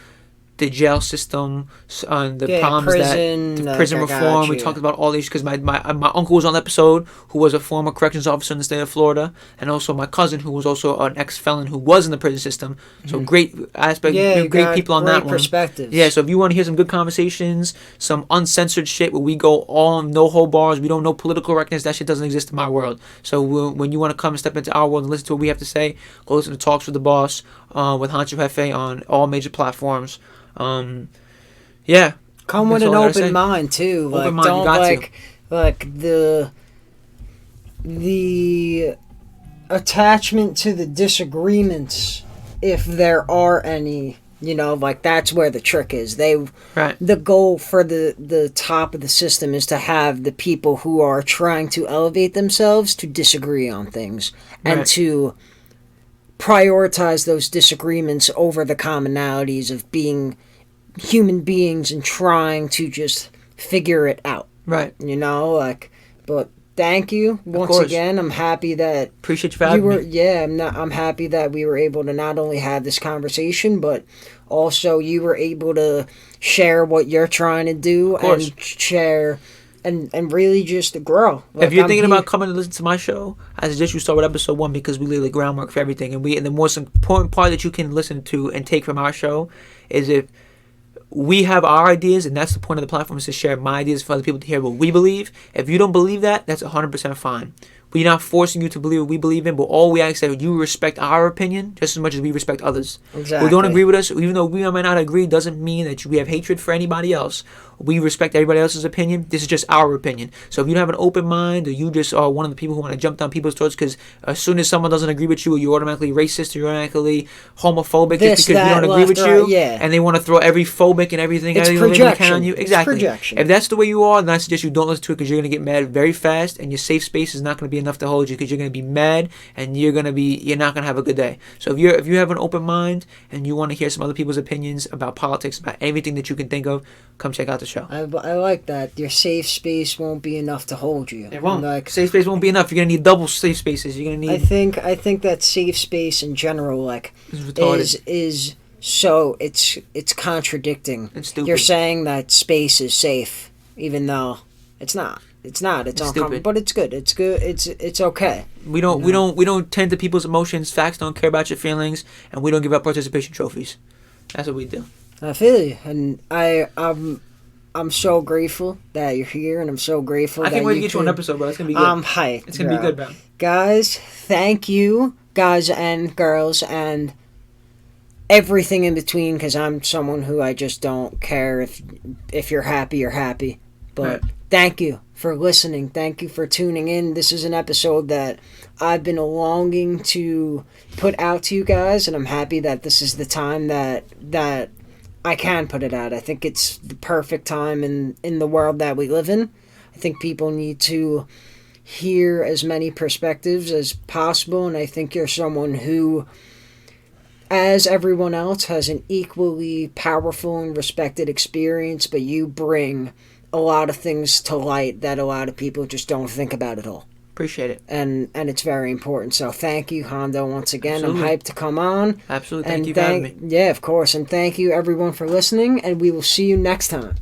the jail system, the problems the prison reform. We talked about all these because my uncle was on the episode, who was a former corrections officer in the state of Florida, and also my cousin, who was also an ex-felon who was in the prison system. So great aspect, great people on that one. Perspectives. Yeah, so if you want to hear some good conversations, some uncensored shit where we go all no hold bars, we don't know political correctness, that shit doesn't exist in my world. So when you want to come and step into our world and listen to what we have to say, go listen to Talks with the Boss with Hancho Jefe on all major platforms. Yeah. Come with an open mind too. Like, don't like the attachment to the disagreements, if there are any. You know, like that's where the trick is. The goal for the top of the system is to have the people who are trying to elevate themselves to disagree on things and to prioritize those disagreements over the commonalities of being human beings and trying to just figure it out. Right. You know, like, but thank you once again. I'm happy that appreciate you for having me. Yeah, I'm happy that we were able to not only have this conversation, but also you were able to share what you're trying to do and share and really just grow. Like, if you're thinking about coming to listen to my show, I suggest you start with episode 1 because we lay the groundwork for everything. And the most important part that you can listen to and take from our show is if we have our ideas, and that's the point of the platform, is to share my ideas for other people to hear what we believe. If you don't believe that, that's 100% fine. We're not forcing you to believe what we believe in, but all we ask is that you respect our opinion just as much as we respect others. Exactly. Who don't agree with us, even though we might not agree, doesn't mean that we have hatred for anybody else. We respect everybody else's opinion. This is just our opinion. So if you don't have an open mind, or you just are one of the people who want to jump down people's throats because as soon as someone doesn't agree with you, you're automatically racist, or you're automatically homophobic just because we don't agree with you, and they want to throw every phobic and everything they can on you. Exactly. It's projection. If that's the way you are, then I suggest you don't listen to it because you're going to get mad very fast, and your safe space is not going to be be enough to hold you, because you're gonna be mad and you're not gonna have a good day. So if you have an open mind and you want to hear some other people's opinions about politics, about everything that you can think of, come check out the show. I like that. Your safe space won't be enough to hold you. It won't. Like, Safe space won't be enough. You're gonna need double safe spaces. You're gonna need. I think that safe space in general, like, retarded. is so it's contradicting. It's stupid. You're saying that space is safe, even though it's not. It's not. It's uncomfortable, stupid. but it's good. It's good. It's okay. We don't tend to people's emotions. Facts don't care about your feelings, and we don't give out participation trophies. That's what we do. I feel you, and I'm so grateful that you're here, and I'm so grateful. I that can't wait to you get you an episode, bro. It's gonna be good. I'm hyped. It's gonna be good, bro. Guys, thank you, guys and girls, and everything in between. Because I'm someone who I just don't care if you're happy, you're happy. But Right. Thank you for listening. Thank you for tuning in. This is an episode that I've been longing to put out to you guys, and I'm happy that this is the time that I can put it out. I think it's the perfect time in the world that we live in. I think people need to hear as many perspectives as possible, and I think you're someone who, as everyone else, has an equally powerful and respected experience, but you bring a lot of things to light that a lot of people just don't think about at all. Appreciate it. And it's very important. So thank you, Hando, once again. Absolutely. I'm hyped to come on. Absolutely. Thank you for having me. Yeah, of course. And thank you, everyone, for listening. And we will see you next time.